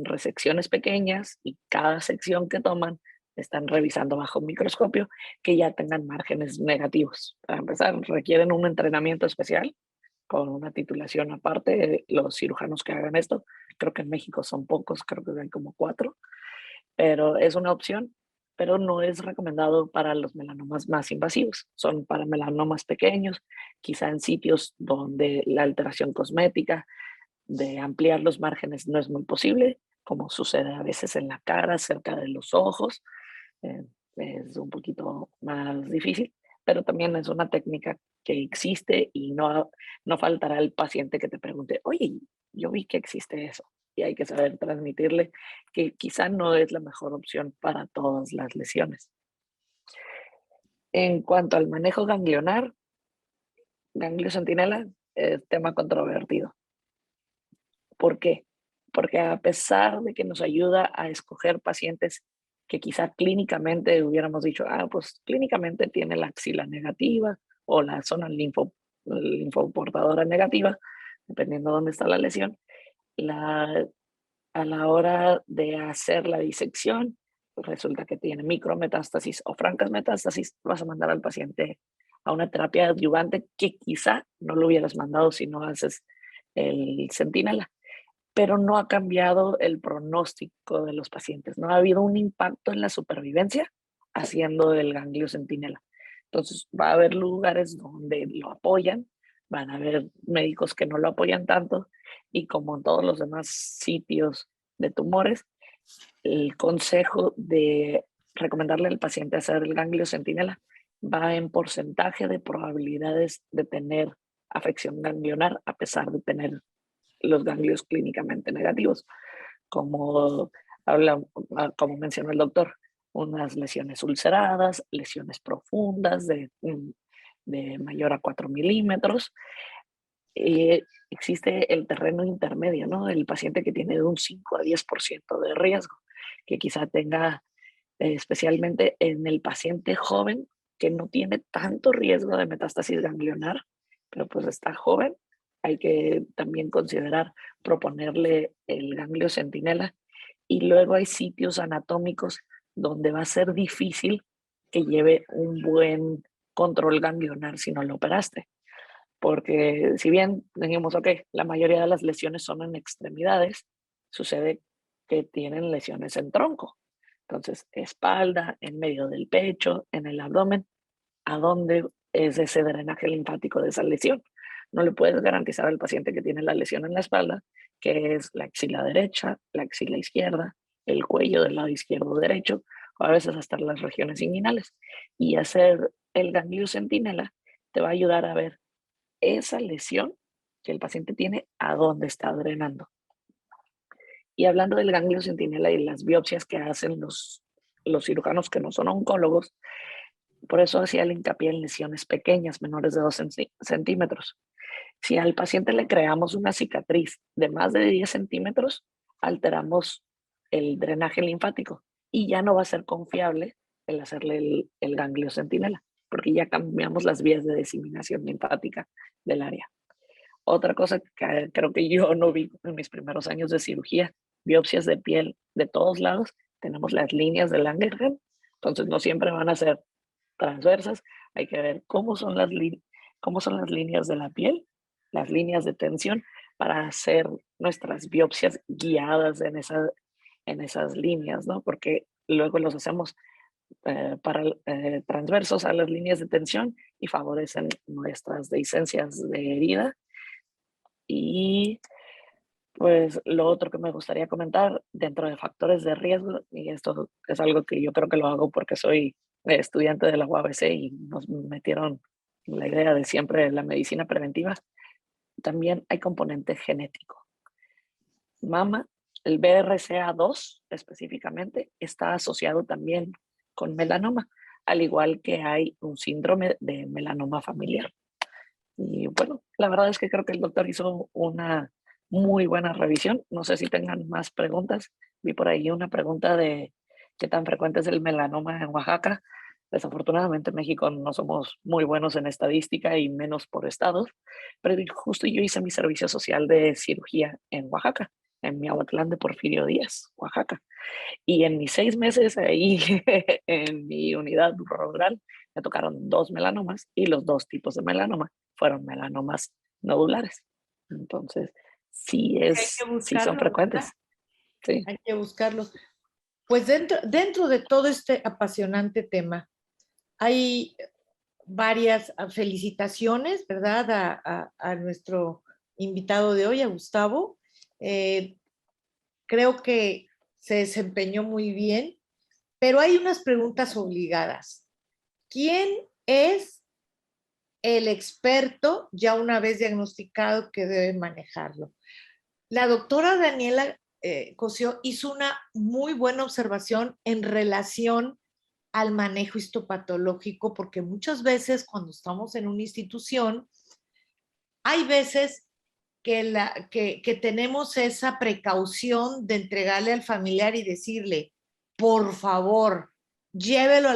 resecciones pequeñas y cada sección que toman están revisando bajo un microscopio que ya tengan márgenes negativos. Para empezar, requieren un entrenamiento especial con una titulación aparte. Los cirujanos que hagan esto, creo que en México son pocos, creo que hay como 4, pero es una opción, pero no es recomendado para los melanomas más invasivos. Son para melanomas pequeños, quizá en sitios donde la alteración cosmética de ampliar los márgenes no es muy posible, como sucede a veces en la cara, cerca de los ojos. eh, es un poquito más difícil, pero también es una técnica que existe y no faltará el paciente que te pregunte, oye, yo vi que existe eso. Y hay que saber transmitirle que quizá no es la mejor opción para todas las lesiones. En cuanto al manejo ganglionar, ganglio centinela es tema controvertido. ¿Por qué? Porque a pesar de que nos ayuda a escoger pacientes que quizá clínicamente hubiéramos dicho, pues clínicamente tiene la axila negativa o la zona linfoportadora negativa, dependiendo de dónde está la lesión, a la hora de hacer la disección, pues resulta que tiene micrometástasis o francas metástasis, vas a mandar al paciente a una terapia adyuvante que quizá no lo hubieras mandado si no haces el centinela, pero no ha cambiado el pronóstico de los pacientes, no ha habido un impacto en la supervivencia haciendo el ganglio centinela. Entonces va a haber lugares donde lo apoyan, van a haber médicos que no lo apoyan tanto y como en todos los demás sitios de tumores, el consejo de recomendarle al paciente hacer el ganglio centinela va en porcentaje de probabilidades de tener afección ganglionar a pesar de tener los ganglios clínicamente negativos, como, como mencionó el doctor, unas lesiones ulceradas, lesiones profundas de mayor a 4 milímetros. Existe el terreno intermedio, ¿no? El paciente que tiene de un 5 a 10% de riesgo, que quizá tenga, especialmente en el paciente joven, que no tiene tanto riesgo de metástasis ganglionar, pero pues está joven, hay que también considerar proponerle el ganglio centinela. Y luego hay sitios anatómicos donde va a ser difícil que lleve un buen control ganglionar si no lo operaste. Porque si bien dijimos, ok, la mayoría de las lesiones son en extremidades, sucede que tienen lesiones en tronco. Entonces, espalda, en medio del pecho, en el abdomen, ¿a dónde es ese drenaje linfático de esa lesión? No le puedes garantizar al paciente que tiene la lesión en la espalda, que es la axila derecha, la axila izquierda, el cuello del lado izquierdo o derecho, o a veces hasta las regiones inguinales. Y hacer el ganglio centinela te va a ayudar a ver esa lesión que el paciente tiene, a dónde está drenando. Y hablando del ganglio centinela y las biopsias que hacen los cirujanos que no son oncólogos, por eso hacía el hincapié en lesiones pequeñas, menores de 2 centímetros. Si al paciente le creamos una cicatriz de más de 10 centímetros, alteramos el drenaje linfático y ya no va a ser confiable el hacerle el ganglio centinela, porque ya cambiamos las vías de diseminación linfática del área. Otra cosa que creo que yo no vi en mis primeros años de cirugía, biopsias de piel de todos lados, tenemos las líneas de Langerhans, entonces no siempre van a ser transversas, hay que ver cómo son las líneas de la piel, las líneas de tensión, para hacer nuestras biopsias guiadas en esas líneas, ¿no? Porque luego los hacemos transversos a las líneas de tensión y favorecen nuestras dehiscencias de herida. Y pues lo otro que me gustaría comentar dentro de factores de riesgo, y esto es algo que yo creo que lo hago porque soy estudiante de la UABC y nos metieron la idea de siempre la medicina preventiva, también hay componente genético. Mama, el BRCA2 específicamente, está asociado también con melanoma, al igual que hay un síndrome de melanoma familiar. Y bueno, la verdad es que creo que el doctor hizo una muy buena revisión. No sé si tengan más preguntas. Vi por ahí una pregunta de qué tan frecuente es el melanoma en Oaxaca. Desafortunadamente en México no somos muy buenos en estadística y menos por estados, pero justo yo hice mi servicio social de cirugía en Oaxaca, en Miahuatlán de Porfirio Díaz, Oaxaca. Y en mis 6 meses ahí en mi unidad rural me tocaron 2 melanomas y los 2 tipos de melanoma fueron melanomas nodulares. Entonces, sí son frecuentes. Sí. Hay que buscarlos. Pues dentro de todo este apasionante tema, hay varias felicitaciones, ¿verdad? A nuestro invitado de hoy, a Gustavo. Creo que se desempeñó muy bien, pero hay unas preguntas obligadas. ¿Quién es el experto ya una vez diagnosticado que debe manejarlo? La doctora Daniela Cosío hizo una muy buena observación en relación al manejo histopatológico, porque muchas veces cuando estamos en una institución, hay veces que tenemos esa precaución de entregarle al familiar y decirle, por favor, llévelo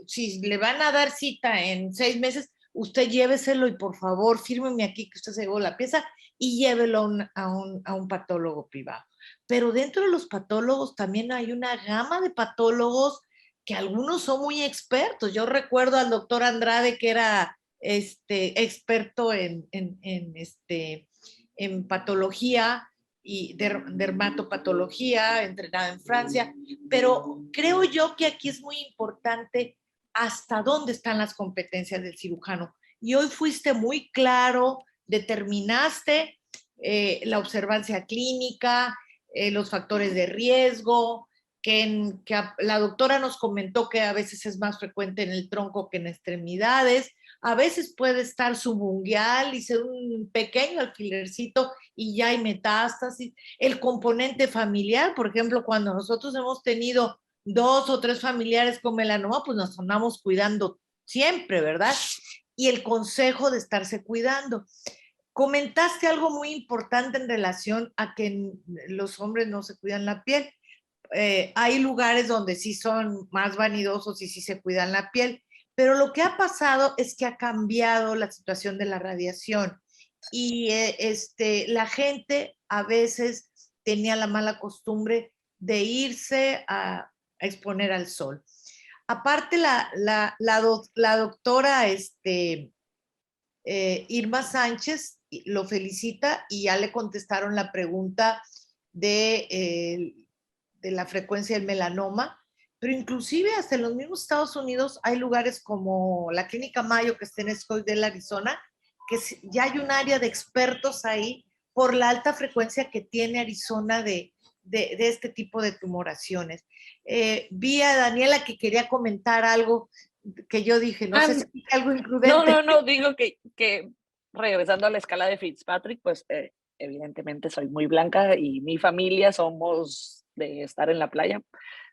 si le van a dar cita en 6 meses, usted lléveselo y por favor, fírmeme aquí que usted se llevó la pieza y llévelo a un patólogo privado. Pero dentro de los patólogos también hay una gama de patólogos que algunos son muy expertos. Yo recuerdo al doctor Andrade, que era experto en patología y dermatopatología, entrenada en Francia, pero creo yo que aquí es muy importante hasta dónde están las competencias del cirujano. Y hoy fuiste muy claro, determinaste la observancia clínica, los factores de riesgo, que la doctora nos comentó que a veces es más frecuente en el tronco que en extremidades, a veces puede estar subungual y ser un pequeño alfilercito y ya hay metástasis. El componente familiar, por ejemplo, cuando nosotros hemos tenido 2 o 3 familiares con melanoma, pues nos andamos cuidando siempre, ¿verdad? Y el consejo de estarse cuidando. Comentaste algo muy importante en relación a que los hombres no se cuidan la piel. Hay lugares donde sí son más vanidosos y sí se cuidan la piel, pero lo que ha pasado es que ha cambiado la situación de la radiación y la gente a veces tenía la mala costumbre de irse a exponer al sol. Aparte, la doctora Irma Sánchez lo felicita y ya le contestaron la pregunta de de la frecuencia del melanoma, pero inclusive hasta en los mismos Estados Unidos hay lugares como la Clínica Mayo, que está en Scottsdale, Arizona, que ya hay un área de expertos ahí por la alta frecuencia que tiene Arizona de este tipo de tumoraciones. Vi a Daniela que quería comentar algo que yo dije, no sé si es algo imprudente. No, digo que regresando a la escala de Fitzpatrick, pues evidentemente soy muy blanca y mi familia somos de estar en la playa.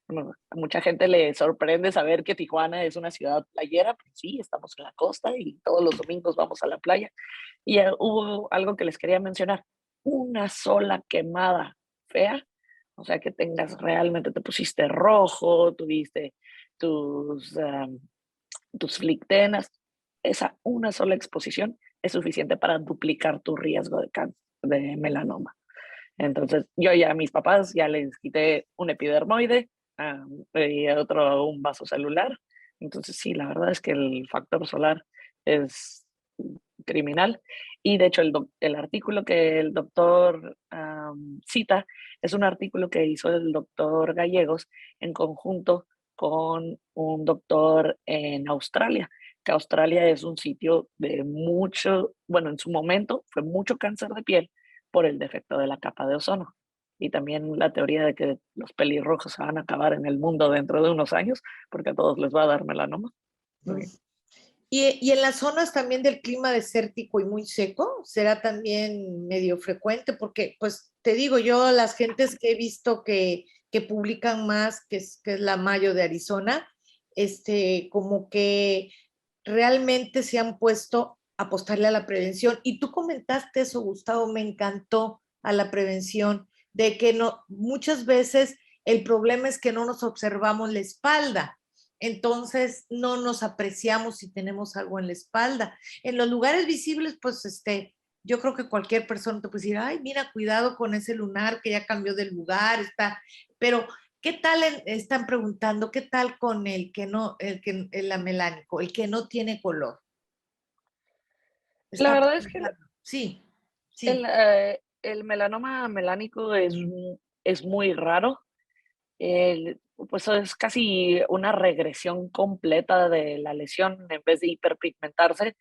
Bueno, a mucha gente le sorprende saber que Tijuana es una ciudad playera, pues sí, estamos en la costa y todos los domingos vamos a la playa. Y hubo algo que les quería mencionar, una sola quemada fea, o sea que tengas realmente, te pusiste rojo, tuviste tus, tus flictenas, esa una sola exposición es suficiente para duplicar tu riesgo de cáncer, de melanoma. Entonces, yo ya a mis papás ya les quité un epidermoide y otro un vaso celular. Entonces, sí, la verdad es que el factor solar es criminal. Y de hecho, el artículo que el doctor cita es un artículo que hizo el doctor Gallegos en conjunto con un doctor en Australia, que Australia es un sitio de mucho, bueno, en su momento fue mucho cáncer de piel por el defecto de la capa de ozono. Y también la teoría de que los pelirrojos se van a acabar en el mundo dentro de unos años, porque a todos les va a dar melanoma. Okay. Y en las zonas también del clima desértico y muy seco, será también medio frecuente, porque pues te digo, yo las gentes que he visto que publican más, que es la Mayo de Arizona, como que realmente se han puesto a apostarle a la prevención. Y tú comentaste eso, Gustavo, me encantó, a la prevención, de que no, muchas veces el problema es que no nos observamos la espalda. Entonces no nos apreciamos si tenemos algo en la espalda. En los lugares visibles, pues yo creo que cualquier persona te puede decir, ay, mira, cuidado con ese lunar que ya cambió de lugar, está, pero ¿qué tal están preguntando, qué tal con el que no, el amelánico, el que no tiene color? La Está verdad es que sí, sí. el melanoma melánico es muy raro. Pues es casi una regresión completa de la lesión. En vez de hiperpigmentarse,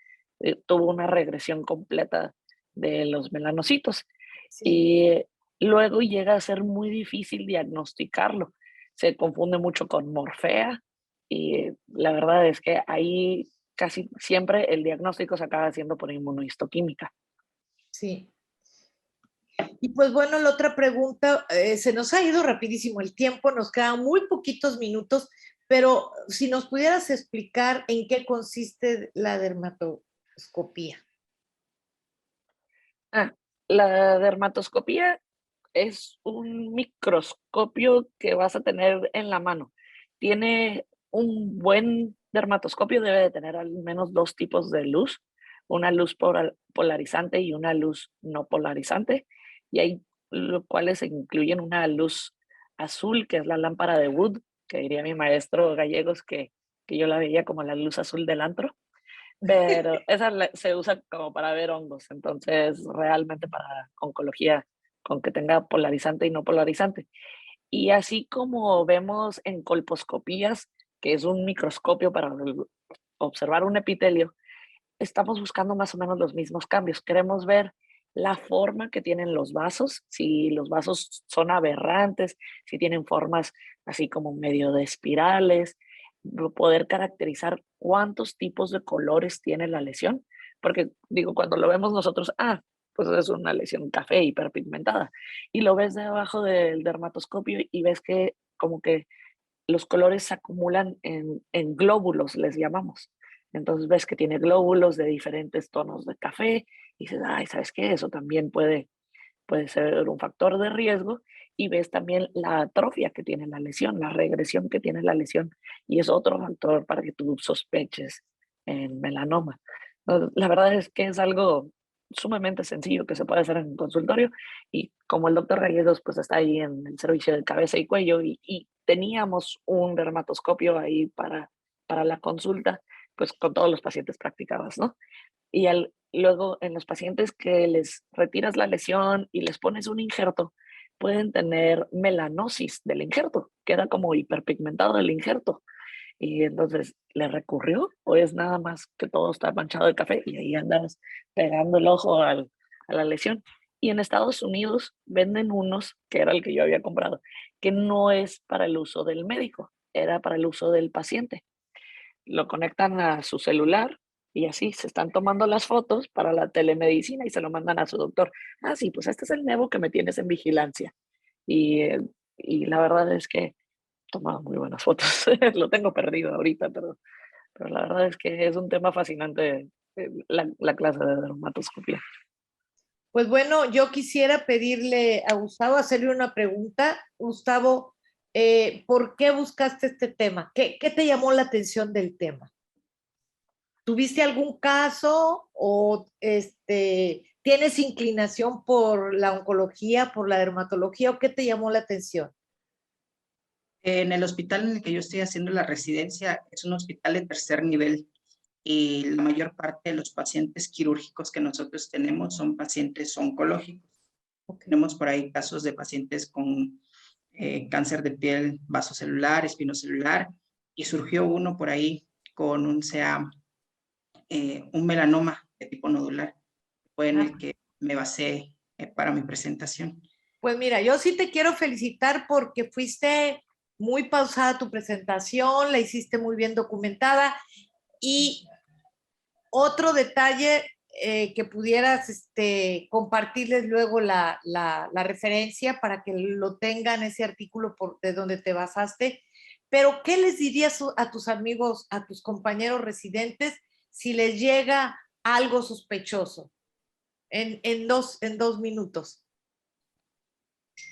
tuvo una regresión completa de los melanocitos. Sí. Y luego llega a ser muy difícil diagnosticarlo. Se confunde mucho con morfea y la verdad es que ahí casi siempre el diagnóstico se acaba haciendo por inmunohistoquímica. Sí. Y pues bueno, la otra pregunta, se nos ha ido rapidísimo el tiempo, nos quedan muy poquitos minutos, pero si nos pudieras explicar en qué consiste la dermatoscopía. La dermatoscopía es un microscopio que vas a tener en la mano. Tiene un buen dermatoscopio, debe de tener al menos dos tipos de luz, una luz polarizante y una luz no polarizante, y hay los cuales incluyen una luz azul, que es la lámpara de Wood, que diría mi maestro Gallegos que yo la veía como la luz azul del antro, pero esa se usa como para ver hongos, entonces realmente para oncología, con que tenga polarizante y no polarizante. Y así como vemos en colposcopías, que es un microscopio para observar un epitelio, estamos buscando más o menos los mismos cambios. Queremos ver la forma que tienen los vasos, si los vasos son aberrantes, si tienen formas así como medio de espirales, poder caracterizar cuántos tipos de colores tiene la lesión, porque digo, cuando lo vemos nosotros, pues es una lesión café hiperpigmentada, y lo ves debajo del dermatoscopio y ves que como que los colores se acumulan en glóbulos, les llamamos. Entonces ves que tiene glóbulos de diferentes tonos de café y dices, ay, ¿sabes qué? Eso también puede ser un factor de riesgo, y ves también la atrofia que tiene la lesión, la regresión que tiene la lesión, y es otro factor para que tú sospeches en melanoma. La verdad es que es algo sumamente sencillo que se puede hacer en el consultorio, y como el doctor Gallegos pues está ahí en el servicio de cabeza y cuello y teníamos un dermatoscopio ahí para la consulta, pues con todos los pacientes practicabas, ¿no? Y luego en los pacientes que les retiras la lesión y les pones un injerto, pueden tener melanosis del injerto, queda como hiperpigmentado el injerto. Y entonces, ¿le recurrió o es nada más que todo está manchado de café y ahí andas pegando el ojo a la lesión? Y en Estados Unidos venden unos, que era el que yo había comprado, que no es para el uso del médico, era para el uso del paciente. Lo conectan a su celular y así se están tomando las fotos para la telemedicina y se lo mandan a su doctor. Ah, sí, pues este es el nuevo que me tienes en vigilancia. Y la verdad es que tomado muy buenas fotos. Lo tengo perdido ahorita, pero la verdad es que es un tema fascinante la clase de dermatoscopia. Pues bueno, yo quisiera pedirle a Gustavo, hacerle una pregunta. Gustavo, ¿por qué buscaste este tema? ¿Qué te llamó la atención del tema? ¿Tuviste algún caso o tienes inclinación por la oncología, por la dermatología o qué te llamó la atención? En el hospital en el que yo estoy haciendo la residencia es un hospital de tercer nivel y la mayor parte de los pacientes quirúrgicos que nosotros tenemos son pacientes oncológicos. Okay. Tenemos por ahí casos de pacientes con cáncer de piel vasocelular, espinocelular, y surgió uno por ahí con un CA, un melanoma de tipo nodular. Fue en el que me basé para mi presentación. Pues mira, yo sí te quiero felicitar porque fuiste muy pausada tu presentación, la hiciste muy bien documentada. Y otro detalle que pudieras compartirles luego la referencia para que lo tengan ese artículo de donde te basaste. Pero, ¿qué les dirías a tus amigos, a tus compañeros residentes, si les llega algo sospechoso? En dos minutos.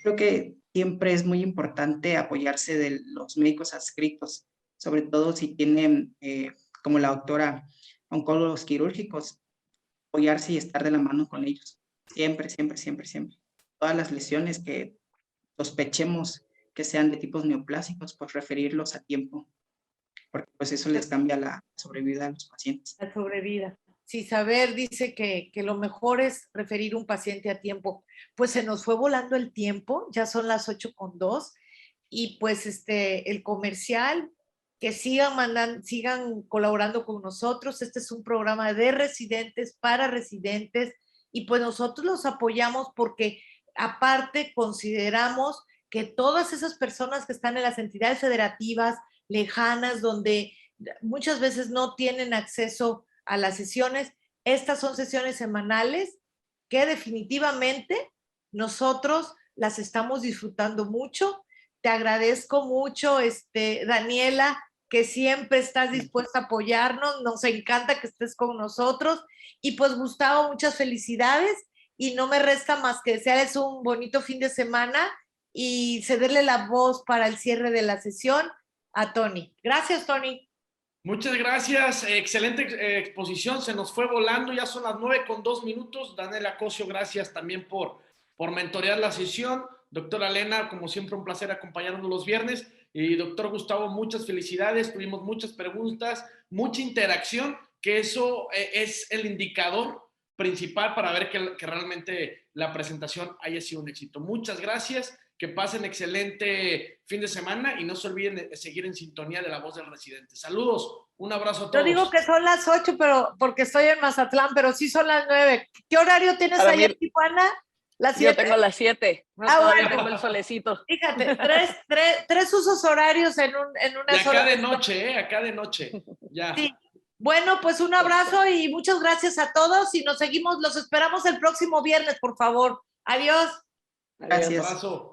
Creo que siempre es muy importante apoyarse de los médicos adscritos, sobre todo si tienen, como la doctora, oncólogos quirúrgicos, apoyarse y estar de la mano con ellos. Siempre, siempre, siempre, siempre. Todas las lesiones que sospechemos que sean de tipos neoplásicos, pues referirlos a tiempo, porque pues eso les cambia la sobrevida a los pacientes. La sobrevida. Sí, Saber dice que lo mejor es referir un paciente a tiempo. Pues se nos fue volando el tiempo, ya son las 8:02 y pues el comercial, que sigan colaborando con nosotros. Este es un programa de residentes para residentes y pues nosotros los apoyamos porque aparte consideramos que todas esas personas que están en las entidades federativas lejanas, donde muchas veces no tienen acceso a las sesiones, estas son sesiones semanales que definitivamente nosotros las estamos disfrutando mucho. Te agradezco mucho, Daniela, que siempre estás dispuesta a apoyarnos, nos encanta que estés con nosotros, y pues Gustavo, muchas felicidades, y no me resta más que desearles un bonito fin de semana y cederle la voz para el cierre de la sesión a Tony. Gracias, Tony. Muchas gracias, excelente exposición, se nos fue volando, ya son las 9:02. Daniela Cosio, gracias también por mentorear la sesión. Doctora Elena, como siempre, un placer acompañarnos los viernes. Y doctor Gustavo, muchas felicidades, tuvimos muchas preguntas, mucha interacción, que eso es el indicador principal para ver que realmente la presentación haya sido un éxito. Muchas gracias. Que pasen excelente fin de semana y no se olviden de seguir en sintonía de La Voz del Residente. Saludos, un abrazo a todos. Yo digo que son las 8, pero porque estoy en Mazatlán, pero sí son las 9. ¿Qué horario tienes ahí en Tijuana? ¿Las 7? Yo tengo las 7. Todavía tengo el solecito. Fíjate, tres usos horarios en una y sola. Acá de noche, acá de noche. Ya. Sí. Bueno, pues un abrazo y muchas gracias a todos y los esperamos el próximo viernes, por favor. Adiós. Gracias. Un abrazo.